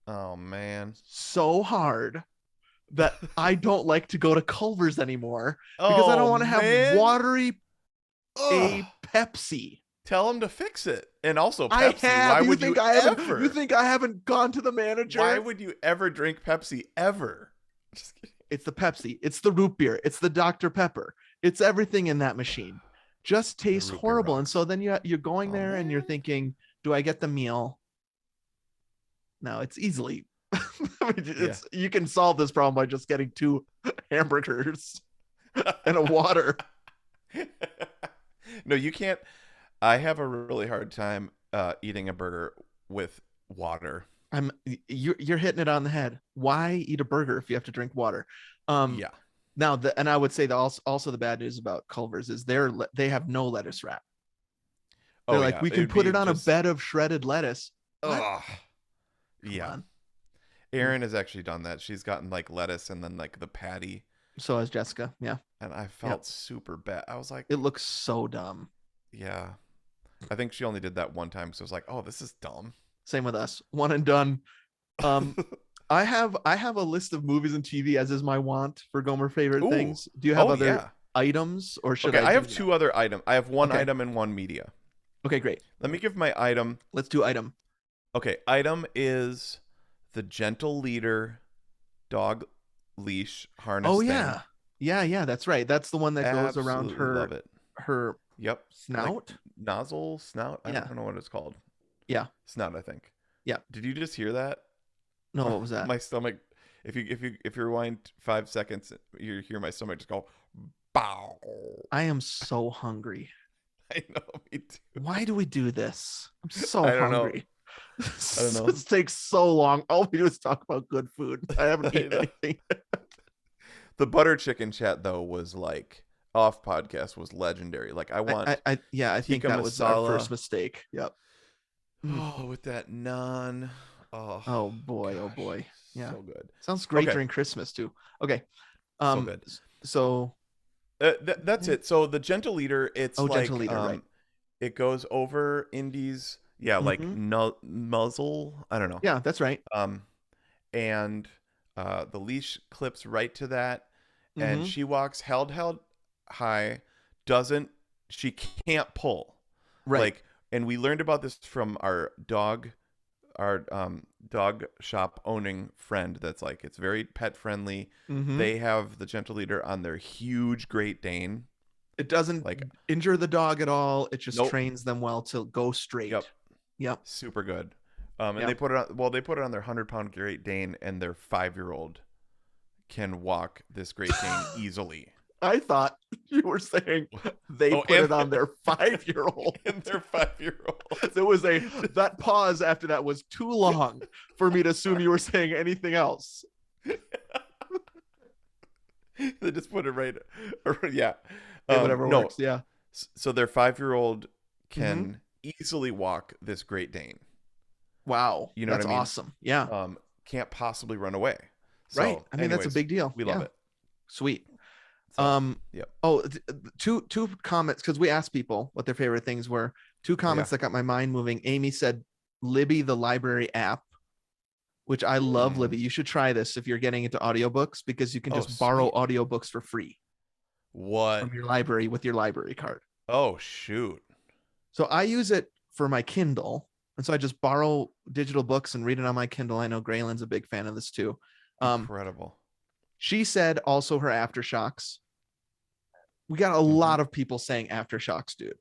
Oh man. so hard that I don't like to go to Culver's anymore because I Oh don't want to have man. watery Ugh. a Pepsi. Tell him to fix it. And also I Pepsi. have. Why You would you think I haven't? You ever? think I haven't gone to the Why manager? would you ever drink Pepsi ever? Just kidding. It's the Pepsi. It's the root beer. It's the Dr Pepper. It's everything in that machine. Just The tastes root beer horrible. And rocks. so then you're going Oh there and you're man. thinking, do I get the meal? No, it's easily. Yeah. It's you can solve this problem by just getting two hamburgers and a water. No, you can't. I have a really hard time eating a burger with water. I'm you're hitting it on the head. Why eat a burger if you have to drink water? Um, Yeah. now and I would say that also the bad news about Culver's is they have no lettuce wrap. They're Oh like, yeah. we It can would put be it on a just. bed of shredded lettuce. What? Ugh. Come Yeah. on. Erin has actually done that. She's gotten like lettuce and then like the patty, So has Jessica. Yeah. and I Yep. felt super bad. I was like, It looks so dumb. yeah. I think she only did that one time because I was like, oh, this is dumb. Same with us. One and done. Um, I have a list of movies and TV as is my want for Gomer favorite Ooh. things. Do you have Oh other yeah. items or should Okay, I I do have that? two other items. I have one Okay. item and one media. Okay, great. Let me give my item. Let's do item. Okay, item is the Gentle Leader dog leash harness Oh thing. yeah. Yeah, yeah, that's right. That's the one that goes around Absolutely love it. her Yep. Like snout. nozzle, snout. I Yeah. don't know what it's called. Yeah. Snout, I think. Yeah. Did you just hear that? No, what was that? My stomach. If you rewind 5 seconds, you hear my stomach just go, bow. I am so hungry. I know, me too. Why do we do this? I'm so I don't know. hungry. I don't know. This takes so long. All we do is talk about good food. I haven't I eaten know. anything. The butter chicken chat though was like off podcast was legendary. Like I want Yeah, I think tikka that was our masala. first mistake. Yep. Mm. Oh, with that naan. Oh, Oh boy, oh gosh, boy. Yeah. so good. Sounds great Okay, during Christmas too. Okay. so good. So That's it. So the gentle leader, it's oh, like gentle leader, right. it goes over Indy's, yeah, like Hmm. muzzle. I don't know. Yeah, that's right. Um, and the leash clips right to that, and Hmm. she walks held high. Doesn't She can't pull Right. like, and we learned about this from our dog shop owning friend. That's like it's very pet friendly. Hmm. They have the gentle leader on their huge Great Dane. It doesn't Like, injure the dog at all. It just nope. trains them well to go straight. Yep. Yep. Super good. And Yep. they put it on. Well, they put it on their 100-pound Great Dane, and their 5-year-old can walk this Great Dane easily. I thought you were saying they Oh, put and it on their 5-year-old. and their 5-year-old. There was that pause after that was too long for me to assume you were saying anything else. They just put it right. Yeah. Yeah, whatever No. works. Yeah. So their 5-year-old Mm-hmm. can easily walk this Great Dane. Wow, You know what that's I mean? awesome. Yeah, Can't possibly run away. right. So, I mean, that's a anyways, big deal. we love Yeah, it. sweet. So, Um, yep. oh, two comments because we asked people what their favorite things were. Two Oh yeah. comments that got my mind moving. Amy said Libby, the library app, which I love. Hmm. Libby, you should try this if you're getting into audiobooks because you can Oh, just borrow sweet. audiobooks for free What? from your library with your library card. Oh, shoot. So I use it for my Kindle. And so I just borrow digital books and read it on my Kindle. I know Graylin's a big fan of this too. Um, Incredible. she said also her Aftershocks. We got a Hmm. lot of people saying Aftershocks, dude.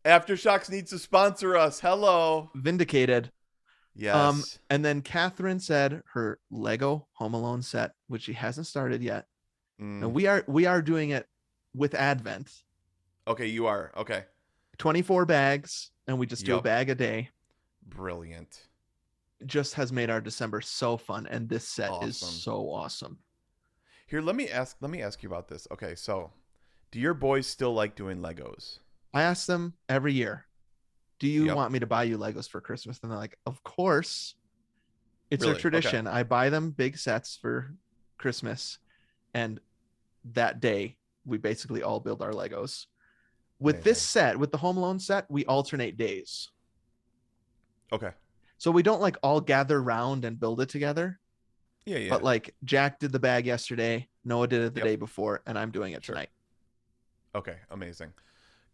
Aftershocks needs to sponsor us. Hello. Vindicated. Yes. And then Catherine said her Lego Home Alone set, which she hasn't started yet. And Mm. we are doing it with Advent. Okay, you are. Okay. 24 bags, and we just do a Yup. bag a day. Brilliant. Just has made our December so fun, and this set is Awesome. so awesome. Here, let me ask you about this. Okay, so do your boys still like doing Legos? I ask them every year, do you Yep. want me to buy you Legos for Christmas? And they're like, of course. It's their Really? Okay. tradition. I buy them big sets for Christmas, and that day we basically all build our Legos. With this Amazing. set, with the Home Alone set, we alternate days. Okay. So we don't like all gather round and build it together. Yeah, yeah. But like Jack did the bag yesterday, Noah did it the Yep. day before, and I'm doing it Sure. tonight. Okay, amazing.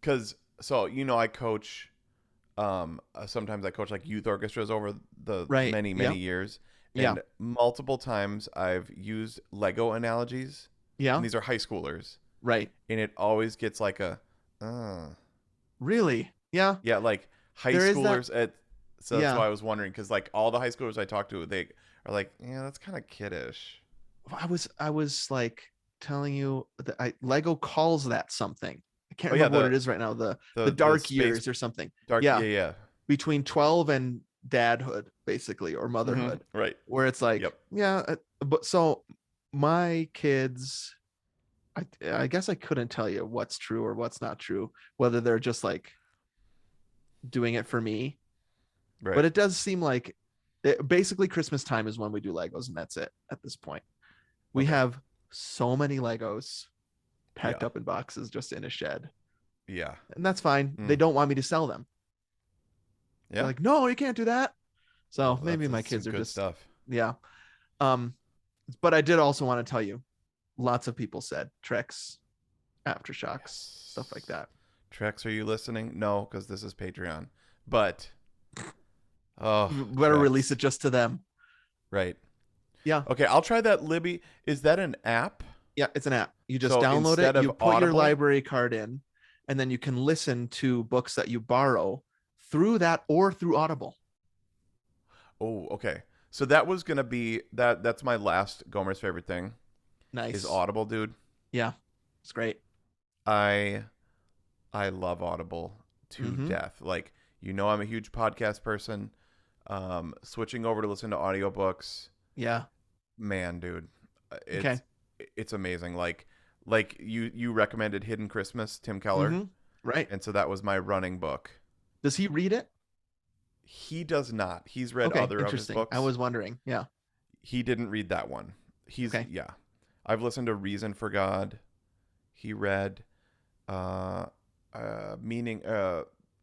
Cuz I coach sometimes I coach like youth orchestras over the Right. many Yeah. many years, Yeah. and multiple times I've used Lego analogies, and Yeah. these are high schoolers, Right. and it always gets like a Really? Yeah. yeah, like high There is that. schoolers at so that's Yeah. why I was wondering cuz like all the high schoolers I talk to, they are like, "Yeah, that's kind of kiddish." I was like telling you that Lego calls that something. I can't Oh yeah, remember what the it is right now. The the dark space years or something. dark Yeah. yeah, yeah. Between 12 and dadhood, basically, or Mhm. motherhood, Right. where it's like, Yep. yeah, but so my kids, I guess I couldn't tell you what's true or what's not true, whether they're just like doing it for me, Right. but it does seem like basically Christmas time is when we do Legos, and that's it at this point. We Okay. have so many Legos packed Yeah. up in boxes just in a shed, Yeah. and that's fine. They Mm. don't want me to sell them. They're Yeah. like, no, you can't do that. So Well, maybe my that's some kids are good just, stuff. yeah. Um, but I did also want to tell you, lots of people said Trex, Aftershocks, stuff like Yes. that. Trex, are you listening? No, because this is Patreon. But oh, Better release Trex. it just to them. Right. Yeah. Okay, I'll try that Libby. Is that an app? Yeah, it's an app. You just So download instead it, of you put your Audible? library card in, and then you can listen to books that you borrow through that or through Audible. Oh, okay. So that was gonna be that's my last Gomer's favorite thing is Nice. Audible, dude. Yeah, it's great. I I love Audible to Mm-hmm. death. Like, I'm a huge podcast person. Switching over to listen to audiobooks, Yeah. man, dude, Okay. it's amazing. Like you recommended Hidden Christmas, Tim Keller, Mm-hmm. Right. and so that was my running book. Does he read it? He does not. He's read Okay, other of his interesting. I books. was wondering. Yeah. He didn't read that one. Okay. Yeah. I've listened to Reason for God. He read uh meaning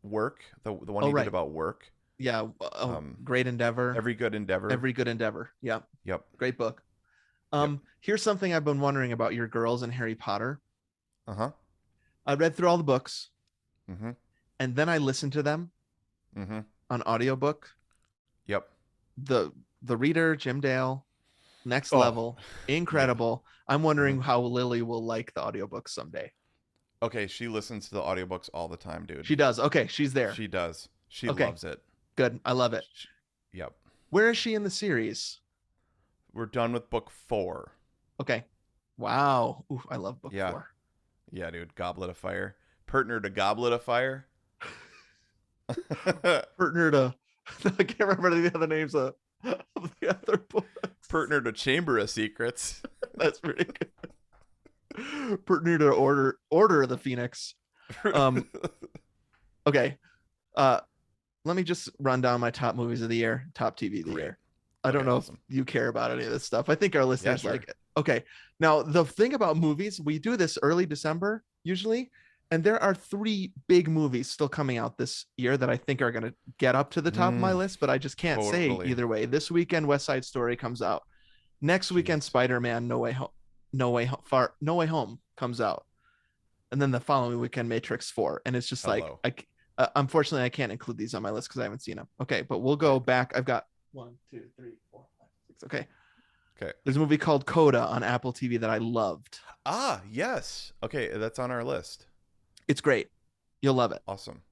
work, the one Oh, he did right. about work. Yeah. Um Great Endeavor. Every Good Endeavor. Every Good Endeavor. Yeah. Yep. Great book. Yep. Here's something I've been wondering about your girls and Harry Potter. Uh-huh. I read through all the books, Mhm. and then I listened to them Mhm. on audiobook. Yep. The reader, Jim Dale, next Oh, level, yeah. incredible. I'm wondering Mhm. how Lily will like the audiobook someday. Okay, she listens to the audiobooks all the time, dude. She does. Okay, she's there. She does. She Okay, loves it. good. I love it. Yep. Where is she in the series? We're done with book 4. Okay. Wow. Ooh, I love book Yeah. 4. Yeah, dude. Goblet of Fire. Pertner to Goblet of Fire. Partner to I can't remember the other names of the other books. Pertner to Chamber of Secrets. That's pretty good. Partner to Order of the Phoenix. Um, Okay. Uh, let me just run down my top movies of the year, top TV of the Great. year. I don't Okay, know if awesome. you care about any of this stuff. I think our Yeah, listeners like sure. it. Okay. Now, the thing about movies, we do this early December usually, and there are three big movies still coming out this year that I think are going to get up to the top of my Mm, list, but I just can't say totally. either way. This weekend, West Side Story comes out. Next weekend, Jeez. Spider-Man No Way Home comes out. And then the following weekend, Matrix 4. And it's just like Hello. unfortunately I can't include these on my list because I haven't seen them. Okay, but we'll go Right. back. I've got 1, 2, 3, 4, 5, 6. Okay. Okay. There's a movie called Coda on Apple TV that I loved. Ah, yes. Okay, that's on our list. It's great. You'll love it. Awesome.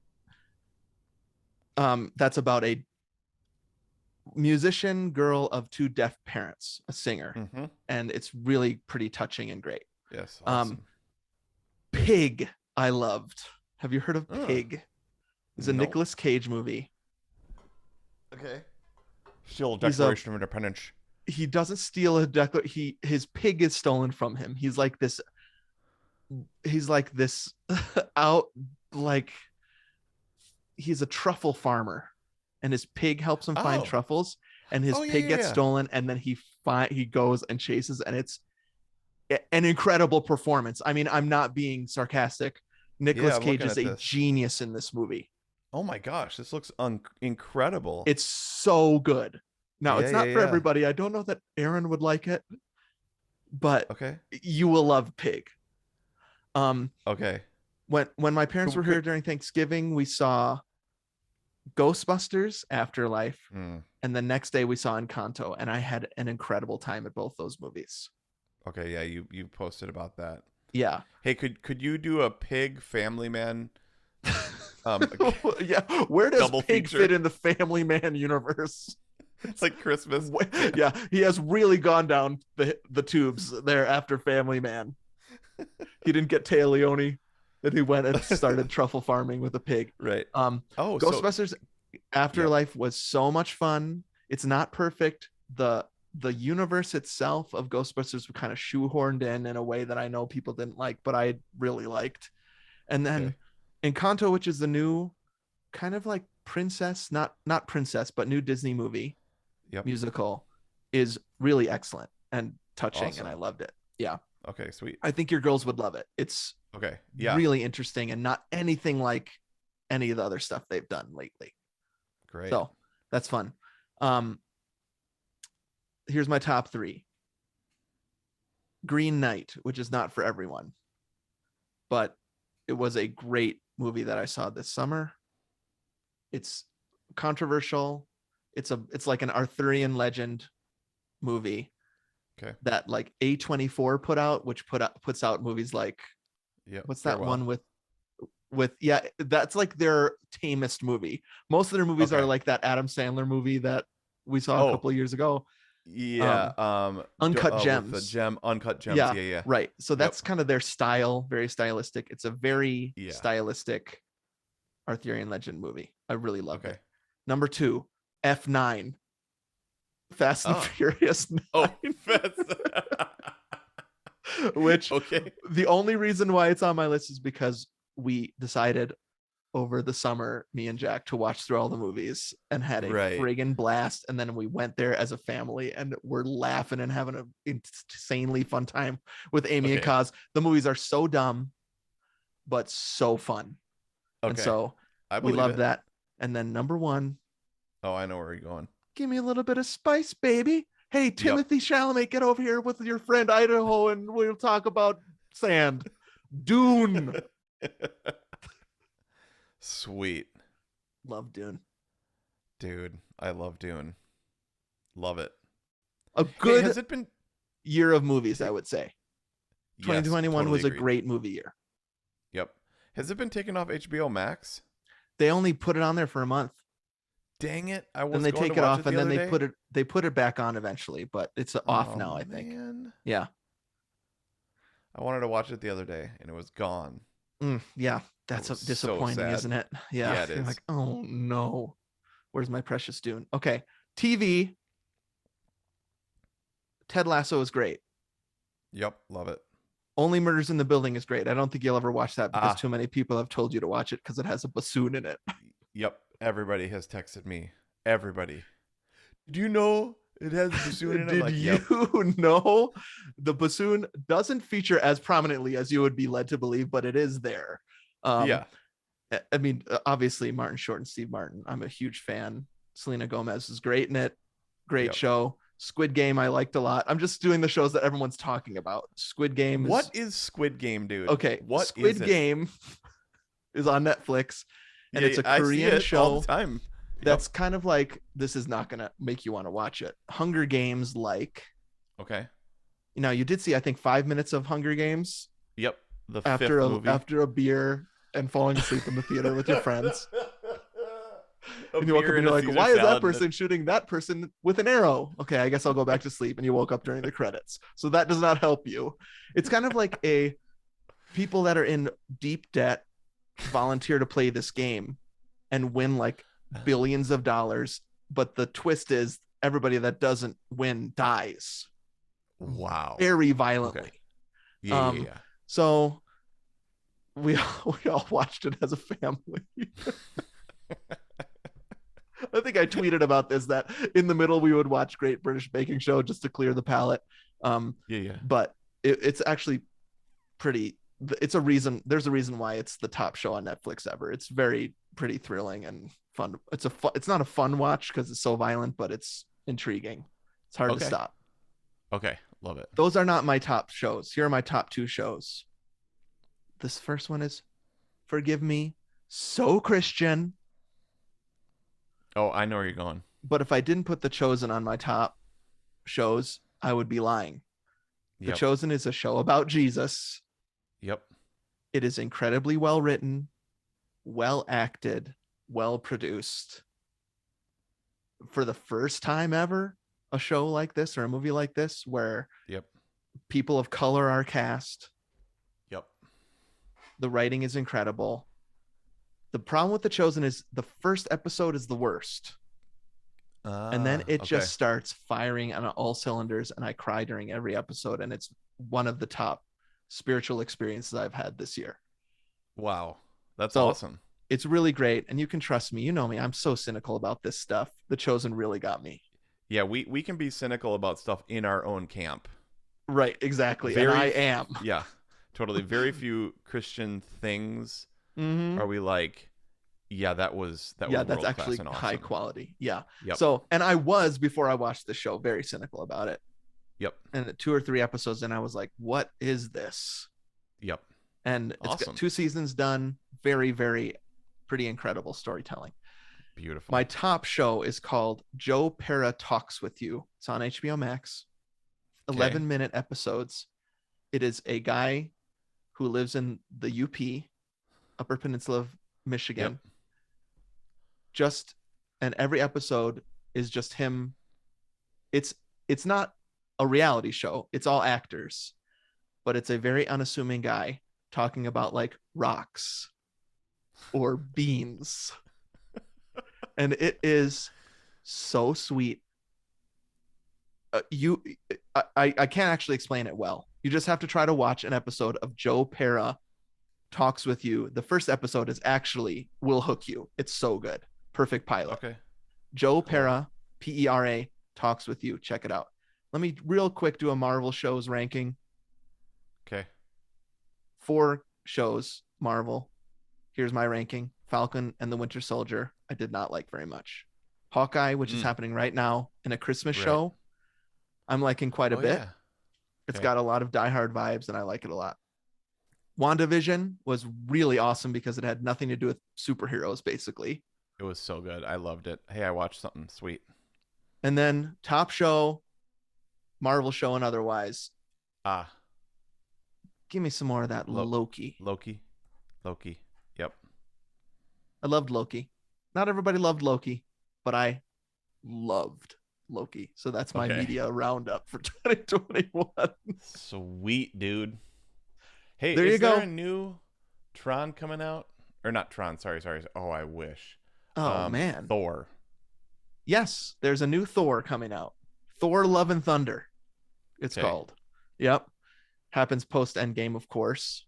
That's about a musician girl of two deaf parents, a singer, Mm-hmm. and it's really pretty touching and great. Yes, Um, awesome. Pig, I loved. Have you heard of Uh, Pig? It's a nope. Nicolas Cage movie. Okay. Still He's a Declaration of Independence. he doesn't steal a his pig is stolen from him. He's like this out like he's a truffle farmer and his pig helps him find Oh. truffles and his Oh yeah, pig yeah, gets yeah. stolen and then he goes and chases and it's an incredible performance. I mean, I'm not being sarcastic. Yeah, Nicolas I'm Cage looking is at a this. genius in this movie. Oh my gosh, this looks incredible. It's so good. Now, Yeah, it's yeah, not for yeah. everybody. I don't know that Aaron would like it, but Okay. you will love Pig. Um, Okay. when my parents Could, were here could, during Thanksgiving, we saw Ghostbusters Afterlife, hmm. and the next day we saw Encanto, and I had an incredible time at both those movies. Okay, yeah, you posted about that. Yeah. Hey, could you do a Pig Family Man um Yeah, where does double Pig fit feature in the Family Man universe? It's like Christmas? Yeah. yeah, he has really gone down the tubes there after Family Man. He didn't get Taya Leone, then he went and started truffle farming with a pig. Right. Um, Oh, so Ghostbusters yep. Afterlife was so much fun. It's not perfect. The universe itself of Ghostbusters was kind of shoehorned in a way that I know people didn't like, but I really liked. And then Okay. Encanto, which is the new kind of like princess, not princess, but new Disney movie Yep. musical, is really excellent and touching, and I Awesome. loved it. Yeah, Okay, sweet. I think your girls would love it. It's Okay. Yeah. really interesting and not anything like any of the other stuff they've done lately. Great. So that's fun. Um, Here's my top three. Green Knight, which is not for everyone, but it was a great movie that I saw this summer. It's controversial. It's like an Arthurian legend movie Okay. that like A24 put out, which puts out movies like Yep. what's that Farewell. one with yeah, that's like their tamest movie. Most of their movies are Okay. like that Adam Sandler movie that we saw a Oh, couple of years ago. yeah. Uncut With the Gems. gem, uncut gems. Yeah, Yeah, yeah. right. So Yep. that's kind of their style, very stylistic. It's a very Yeah. stylistic Arthurian legend movie. I really loved Okay. it. Number two, F9, Fast and Oh. Furious Oh, 9, that's which okay. the only reason why it's on my list is because we decided over the summer, me and Jack, to watch through all the movies and had a Right. friggin' blast. And then we went there as a family and we're laughing and having an insanely fun time with Amy and Okay. Kaz. The movies are so dumb, but so fun. And Okay. so I we believe love it. that. And then number one, Oh, I know where you're going. give me a little bit of spice, baby. Hey, Yep. Timothy Chalamet, get over here with your friend Idaho and we'll talk about sand. Dune. Sweet. Love Dune. Dude, I love Dune. Love it. A Hey, good has it been year of movies, I would say. Yes, 2021 totally was a agreed. great movie year. Yep. Has it been taken off HBO Max? They only put it on there for a month. Dang it. I Then was they going to take it watch off it and the then other day. they put it back on eventually, but it's off Oh now, I think. man. Yeah. I wanted to watch it the other day and it was gone. Yeah. I That's was so disappointing, sad. isn't it? Yeah. Yeah, it You're is. like, oh no. Where's my precious Dune? Okay. TV. Ted Lasso is great. Yep, love it. Only Murders in the Building is great. I don't think you'll ever watch that because Ah, too many people have told you to watch it because it has a bassoon in it. yep. Everybody has texted me. Everybody. Do you know it has a bassoon in it? I'm Did like, you yep. know the bassoon doesn't feature as prominently as you would be led to believe, but it is there. Um, Yeah. I mean, obviously Martin Short and Steve Martin. I'm a huge fan. Selena Gomez is great in it. Great Yep. show. Squid Game I liked a lot. I'm just doing the shows that everyone's talking about. Squid Game What is is Squid Game, dude? okay. What is Squid it? Game is on Netflix, and Yeah, it's a I see Korean it all the show time. Yep. that's kind of like this is not gonna make you want to watch it. Hunger Games, like Okay. you did see I think 5 minutes of Hunger Games Yep. The after fifth movie. a beer and falling asleep in the theater with your friends. A And you woke up beer and and you're a like, Caesar why is that salad. And person shooting that person with an arrow? Okay, I guess I'll go back to sleep. And you woke up during the credits. So that does not help you. It's kind of like a people that are in deep debt volunteer to play this game and win like billions of dollars. But the twist is everybody that doesn't win dies wow. very Okay. violently. Yeah, yeah, Um, yeah. so we all watched it as a family. I think I tweeted about this that in the middle we would watch Great British Baking Show just to clear the palate. Yeah, yeah. But it's actually pretty. It's a reason. There's a reason why it's the top show on Netflix ever. It's very pretty thrilling and fun. It's not a fun watch because it's so violent, but it's intriguing. It's hard to Okay. stop. Okay. Love it. Those are not my top shows. Here are my top two shows. This first one is Forgive Me, so Christian. Oh, I know where you're going. But if I didn't put The Chosen on my top shows, I would be lying. The Yep. Chosen is a show about Jesus. Yep. It is incredibly well written, well acted, well produced. For the first time ever, a show like this or a movie like this where Yep. people of color are cast. Yep. The writing is incredible. The problem with The Chosen is the first episode is the worst. And then it Okay. just starts firing on all cylinders. And I cry during every episode. And it's one of the top spiritual experiences I've had this year. Wow. That's So awesome. it's really great. And you can trust me. You know me. I'm so cynical about this stuff. The Chosen really got me. Yeah, we can be cynical about stuff in our own camp. Right. Exactly. Very, and I am. Yeah, totally. Very few Christian things Mm-hmm. are we like, yeah, that was Yeah, that's world actually class and high awesome. quality. Yeah. Yep. So, and I was before I watched the show very cynical about it. Yep. And 2 or 3 episodes in, I was like, what is this? Yep. And it's Awesome. got 2 seasons done. Very, very pretty incredible storytelling. Beautiful. My top show is called Joe Pera Talks with You. It's on HBO Max. 11-minute episodes. It is a guy who lives in the UP, Upper Peninsula of Michigan. Yep. And every episode is just him. It's not a reality show. It's all actors, but it's a very unassuming guy talking about like rocks or beans. And it is so sweet. I can't actually explain it well. You just have to try to watch an episode of Joe Pera Talks with You. The first episode is actually will hook you. It's so good. Perfect pilot. Okay. Joe Pera, Pera, Talks with You. Check it out. Let me real quick do a Marvel shows ranking. Okay. 4 shows, Marvel. Here's my ranking. Falcon and the Winter Soldier, I did not like very much. Hawkeye, which is happening right now, in a Christmas show, I'm liking quite a bit. Yeah. It's got a lot of Die Hard vibes, and I like it a lot. WandaVision was really awesome because it had nothing to do with superheroes, basically. It was so good. I loved it. Hey, I watched something sweet. And then top show, Marvel show and otherwise. Give me some more of that Loki. Loki. Yep. I loved Loki. Not everybody loved Loki, but I loved Loki. So that's my media roundup for 2021. Sweet, dude. Hey, there you is go. there a new Tron coming out? Or not Tron, sorry. Oh, I wish. Oh, man. Thor. Yes, there's a new Thor coming out. Thor Love and Thunder, it's called. Yep. happens post Endgame, of course.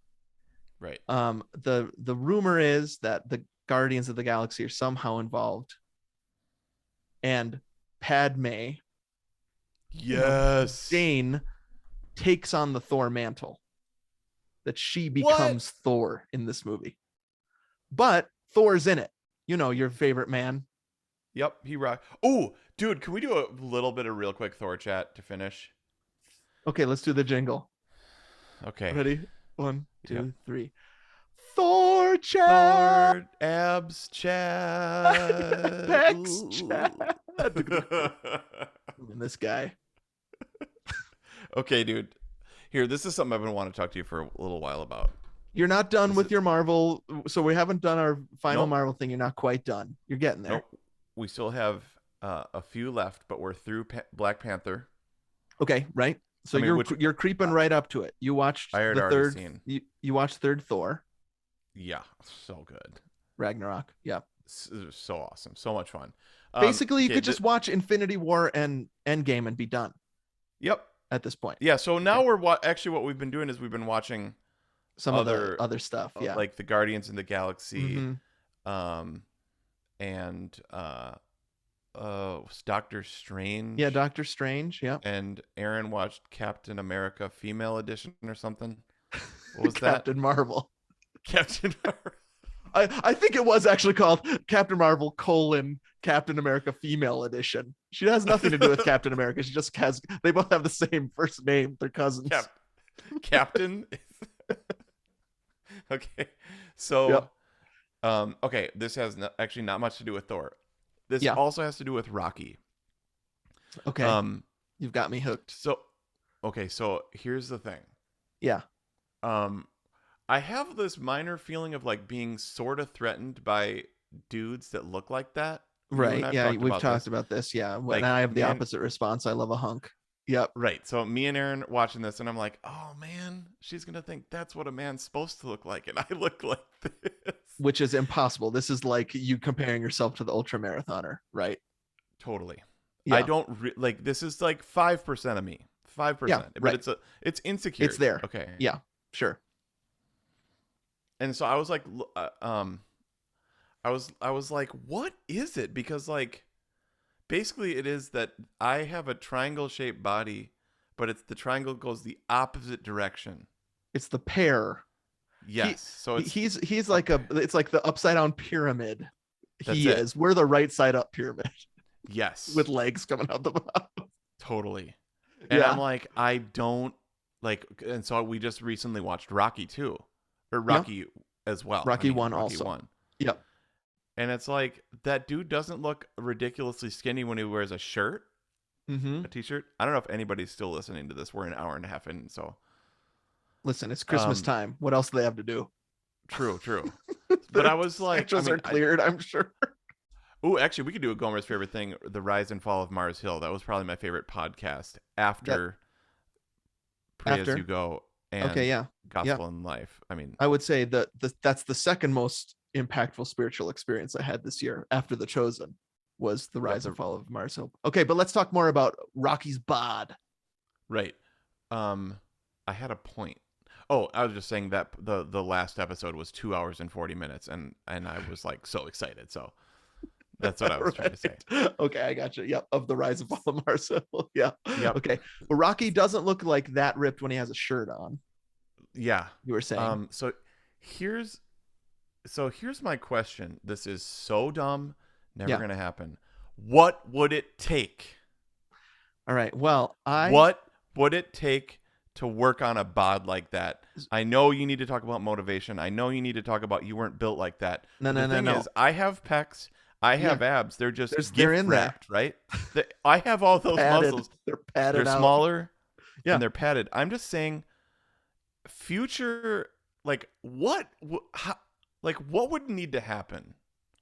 Right. The rumor is that the Guardians of the Galaxy are somehow involved, and Padme, Yes. Jane, takes on the Thor mantle. That she What? becomes Thor in this movie, but Thor's in it. Your favorite man. Yep, he rock. Oh, dude, can we do a little bit of real quick Thor chat to finish? Okay, let's do the jingle. Okay. Ready? One, Yep. two, three. Thor chat. Thor abs chat. Pecs Ooh. chat. And this guy. Okay, dude. Here, this is something I've been wanting to talk to you for a little while about. You're not done This with is your Marvel, so we haven't done our final nope, Marvel thing. You're not quite done. You're getting there. nope. We still have a few left, but we're through Black Panther. Okay, right. So I mean, which you're creeping right up to it. You watched I had the already third. seen. You watched third Thor Yeah, so good. Ragnarok. Yeah. So awesome. So much fun. Basically, you Okay, could just watch Infinity War and Endgame and be done yep. at this point. Yeah, so now Okay. we're actually what we've been doing is we've been watching Some of the other stuff. Yeah. like the Guardians in the Galaxy, Mhm. and Doctor Strange. Yeah, Doctor Strange. Yeah. And Aaron watched Captain America Female Edition or something. What was Captain Marvel. Captain America. I think it was actually called Captain Marvel : Captain America Female Edition. She has nothing to do with Captain America. She just has. They both have the same first name. They're cousins. Captain. Okay, so Yep. okay, this has actually not much to do with Thor. This Yeah. also has to do with Rocky. Okay. You've got me hooked. So okay, so here's the thing. Yeah. I have this minor feeling of like being sort of threatened by dudes that look like that. Right. Yeah. We've talked about this. Yeah. Like, And I have the man, opposite response. I love a hunk. Yep. right. So me and Aaron watching this, and I'm like, oh man, she's gonna think that's what a man's supposed to look like, and I look like this. Which is impossible. This is like you comparing yourself to the ultra marathoner, right? Totally. Yeah. I don't like this is like 5% of me. 5%. Yeah, But right. it's insecure. It's there. Okay. Yeah. Sure. And so I was like I was like, what is it? Because like basically it is that I have a triangle shaped body, but it's the triangle goes the opposite direction. It's the pear. Yes. So it's he's like it's like the upside down pyramid. He That's it. is. We're the right side up pyramid yes. with legs coming out the bottom. Totally. And Yeah. I'm like, I don't like, and so we just recently watched Rocky 2 or Rocky as well. Rocky 1 also. 1. Yep. And it's like that dude doesn't look ridiculously skinny when he wears a shirt, Mm-hmm. a t-shirt. I don't know if anybody's still listening to this. We're an hour and a half in, so Listen, it's Christmas time. What else do they have to do? true. But I was like, schedules are cleared, I'm sure. Oh, actually, we could do a Gomer's favorite thing: the rise and fall of Mars Hill. That was probably my favorite podcast after Pray As You Go and Okay, yeah. Gospel in Life. I mean, I would say that that's the second most impactful spiritual experience I had this year after The Chosen was the rise and fall of Mars Hill. Okay, but let's talk more about Rocky's bod. right. I had a point. Oh, I was just saying that the last episode was 2 hours and 40 minutes, and I was like so excited. So that's what I was trying to say. Okay, I got you. Yep, of the rise and fall of Mars Hill. Yeah. Yep. Okay, but Rocky doesn't look like that ripped when he has a shirt on. Yeah. You were saying. So here's my question. This is so dumb, never gonna happen. What would it take? All right. Well, what would it take to work on a bod like that? I know you need to talk about motivation. I know you need to talk about you weren't built like that. No. The thing is, I have pecs. I have abs. They're just they're in wrapped, right? I have all those padded. muscles. They're padded. They're out. smaller. Yeah. And they're padded. I'm just saying, future, like what would need to happen?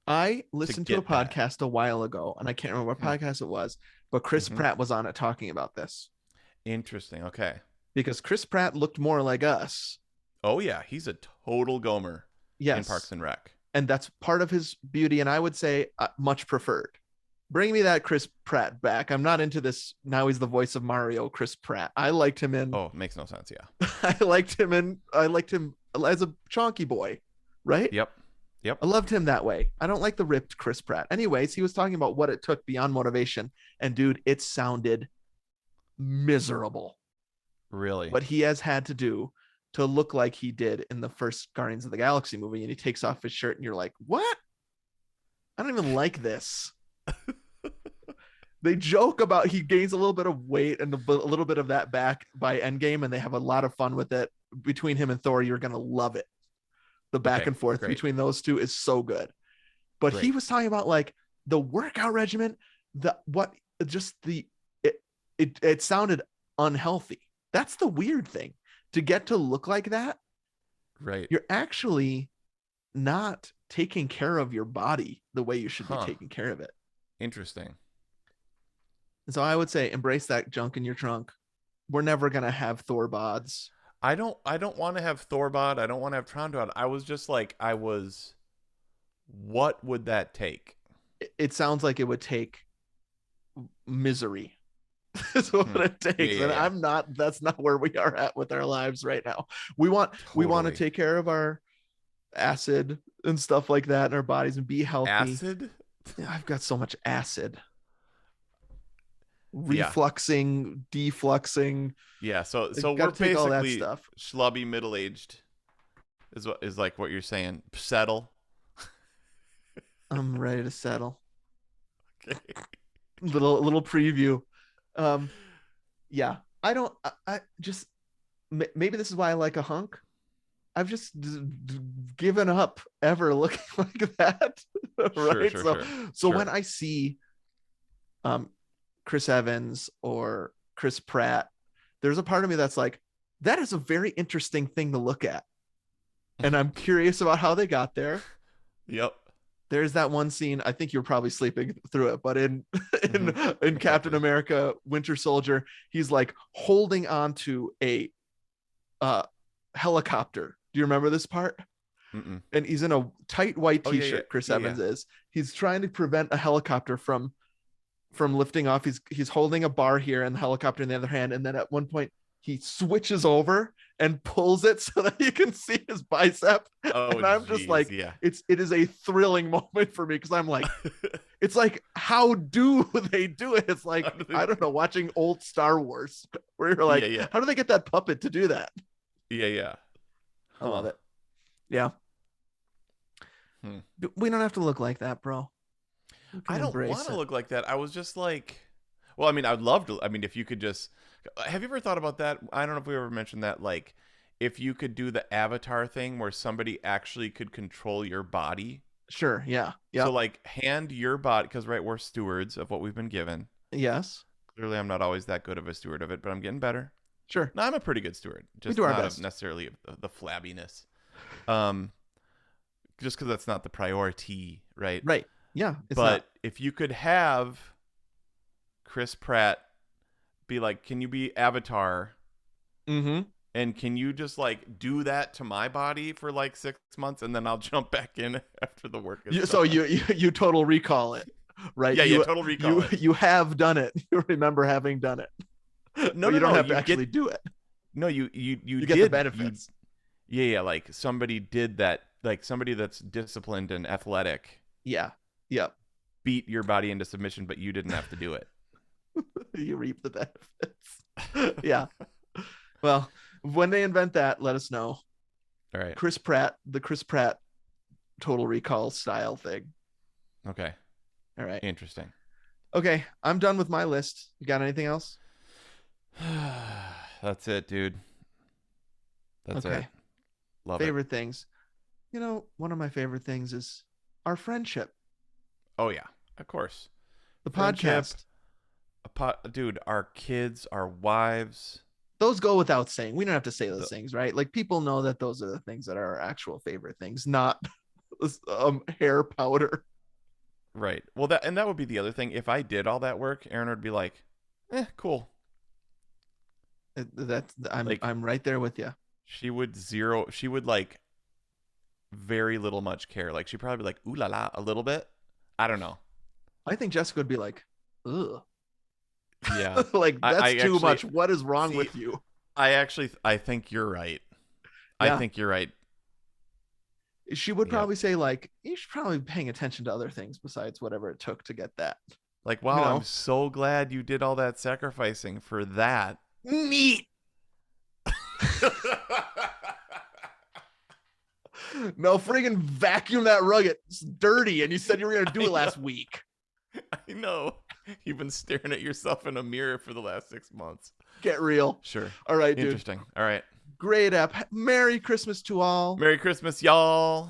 I listened to a get that? podcast a while ago, and I can't remember what podcast it was, but Chris Pratt was on it talking about this. Interesting. Okay. Because Chris Pratt looked more like us. Oh yeah, he's a total Gomer. Yes. In Parks and Rec. And that's part of his beauty, and I would say much preferred. Bring me that Chris Pratt back. I'm not into this. Now he's the voice of Mario, Chris Pratt. I liked him in. Oh, makes no sense. Yeah. I liked him as a chonky boy, right? Yep. Yep. I loved him that way. I don't like the ripped Chris Pratt. Anyways, he was talking about what it took beyond motivation, and dude, it sounded miserable Really. what he has had to do to look like he did in the first Guardians of the Galaxy movie. And he takes off his shirt, and you're like, what? I don't even like this. They joke about he gains a little bit of weight and a little bit of that back by Endgame, and they have a lot of fun with it. Between him and Thor, you're gonna love it. The back and forth between those two is so good. But he was talking about like the workout regimen, it sounded unhealthy. That's the weird thing. To get to look like that, Right. you're actually not taking care of your body the way you should be taking care of it. Interesting. And so I would say embrace that junk in your trunk. We're never gonna have Thor bods. I don't want to have Thorbod. I don't want to have Trondod. I was just like, what would that take? It sounds like it would take misery. Is what it takes. And I'm not, that's not where we are at with our lives right now. We want to take care of our acid and stuff like that in our bodies and be healthy. Acid? Yeah, I've got so much acid. Refluxing, defluxing. Yeah, so we're basically all that stuff. Schlubby middle-aged is like what you're saying. Settle. I'm ready to settle. Okay. Little preview. Yeah, I just maybe this is why I like a hunk. I've just given up ever looking like that. Right. So when I see Chris Evans or Chris Pratt, there's a part of me that's like, that is a very interesting thing to look at. And I'm curious about how they got there. Yep. There's that one scene, I think you're probably sleeping through it, but in Captain America Winter Soldier, he's like holding on to a helicopter. Do you remember this part? Mm-mm. And he's in a tight white t-shirt. Chris Evans is. He's trying to prevent a helicopter from lifting off. He's holding a bar here and the helicopter in the other hand, and then at one point he switches over and pulls it so that you can see his bicep. And I'm just like, it is a thrilling moment for me, because I'm like, it's like, how do they do it? It's like, I don't know, watching old Star Wars where you're like, how do they get that puppet to do that? Yeah. I love it. Yeah. We don't have to look like that, bro. I don't want to look like that. I was just like, well, I mean, I'd love to. I mean, if you could just, have you ever thought about that? I don't know if we ever mentioned that. Like, if you could do the avatar thing where somebody actually could control your body. Sure. Yeah. Yeah. So like hand your body, because we're stewards of what we've been given. Yes. Clearly, I'm not always that good of a steward of it, but I'm getting better. Sure. No, I'm a pretty good steward. Just we do our not best. Necessarily the flabbiness. Just because that's not the priority, right? Right. Yeah. But if you could have Chris Pratt be like, can you be Avatar? Mm-hmm. And can you just like do that to my body for like 6 months, and then I'll jump back in after the work is done. So you total recall it, right? Yeah, you total recall it. You have done it. You remember having done it. No, you don't have to actually do it. No, you get the benefits. Yeah, like somebody did that, like somebody that's disciplined and athletic. Yeah. Yep. Beat your body into submission, but you didn't have to do it. You reap the benefits. Yeah. Well, when they invent that, let us know. All right. The Chris Pratt total recall style thing. Okay. All right. Interesting. Okay. I'm done with my list. You got anything else? That's it, dude. That's it. Love favorite things. You know, one of my favorite things is our friendship. Oh, yeah. Of course. The podcast. Dude, our kids, our wives. Those go without saying. We don't have to say those things, right? Like, people know that those are the things that are our actual favorite things, not hair powder. Right. Well, that would be the other thing. If I did all that work, Aaron would be like, cool. I'm right there with you. She would like very little much care. Like, she'd probably be like, ooh la la, a little bit. I don't know. I think Jessica would be like, ugh. Yeah. Like, I that's too actually much. What is wrong see. with you? I think you're right. I Yeah. think you're right. She would Yep. probably say, like, you should probably be paying attention to other things besides whatever it took to get that. Like, You wow, I'm know? so glad you did all that sacrificing for that. Neat. No, friggin' vacuum that rug. It's dirty. And you said you were gonna do I it know. last week. I know. You've been staring at yourself in a mirror for the last 6 months. Get real. Sure. All right, dude. Interesting. All right. Great app. Merry Christmas to all. Merry Christmas, y'all.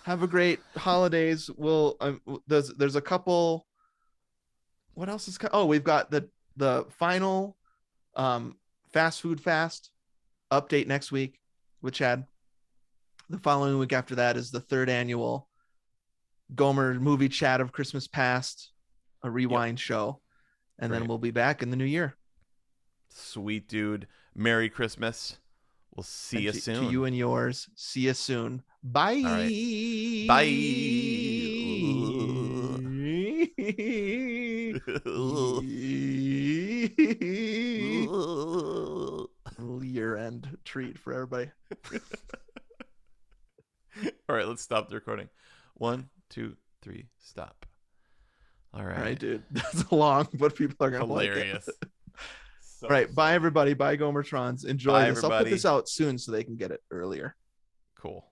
Have a great holidays. We'll there's a couple. What else is? Oh, we've got the final um fast food fast update next week with Chad. The following week after that is the third annual Gomer movie chat of Christmas past, a Yep. rewind show, and then Great. we'll be back in the new year. Sweet dude. Merry Christmas. We'll see And you to you soon. and yours, see you soon. Bye. All right. Bye. Year end treat for everybody. All right, let's stop the recording. 1, 2, 3, stop. All All right, right. dude. That's long, but people are gonna Hilarious. like it. So All right, bye silly. everybody. Bye Gomertrons. Enjoy Bye, this. I'll put everybody. this out soon so they can get it earlier. Cool.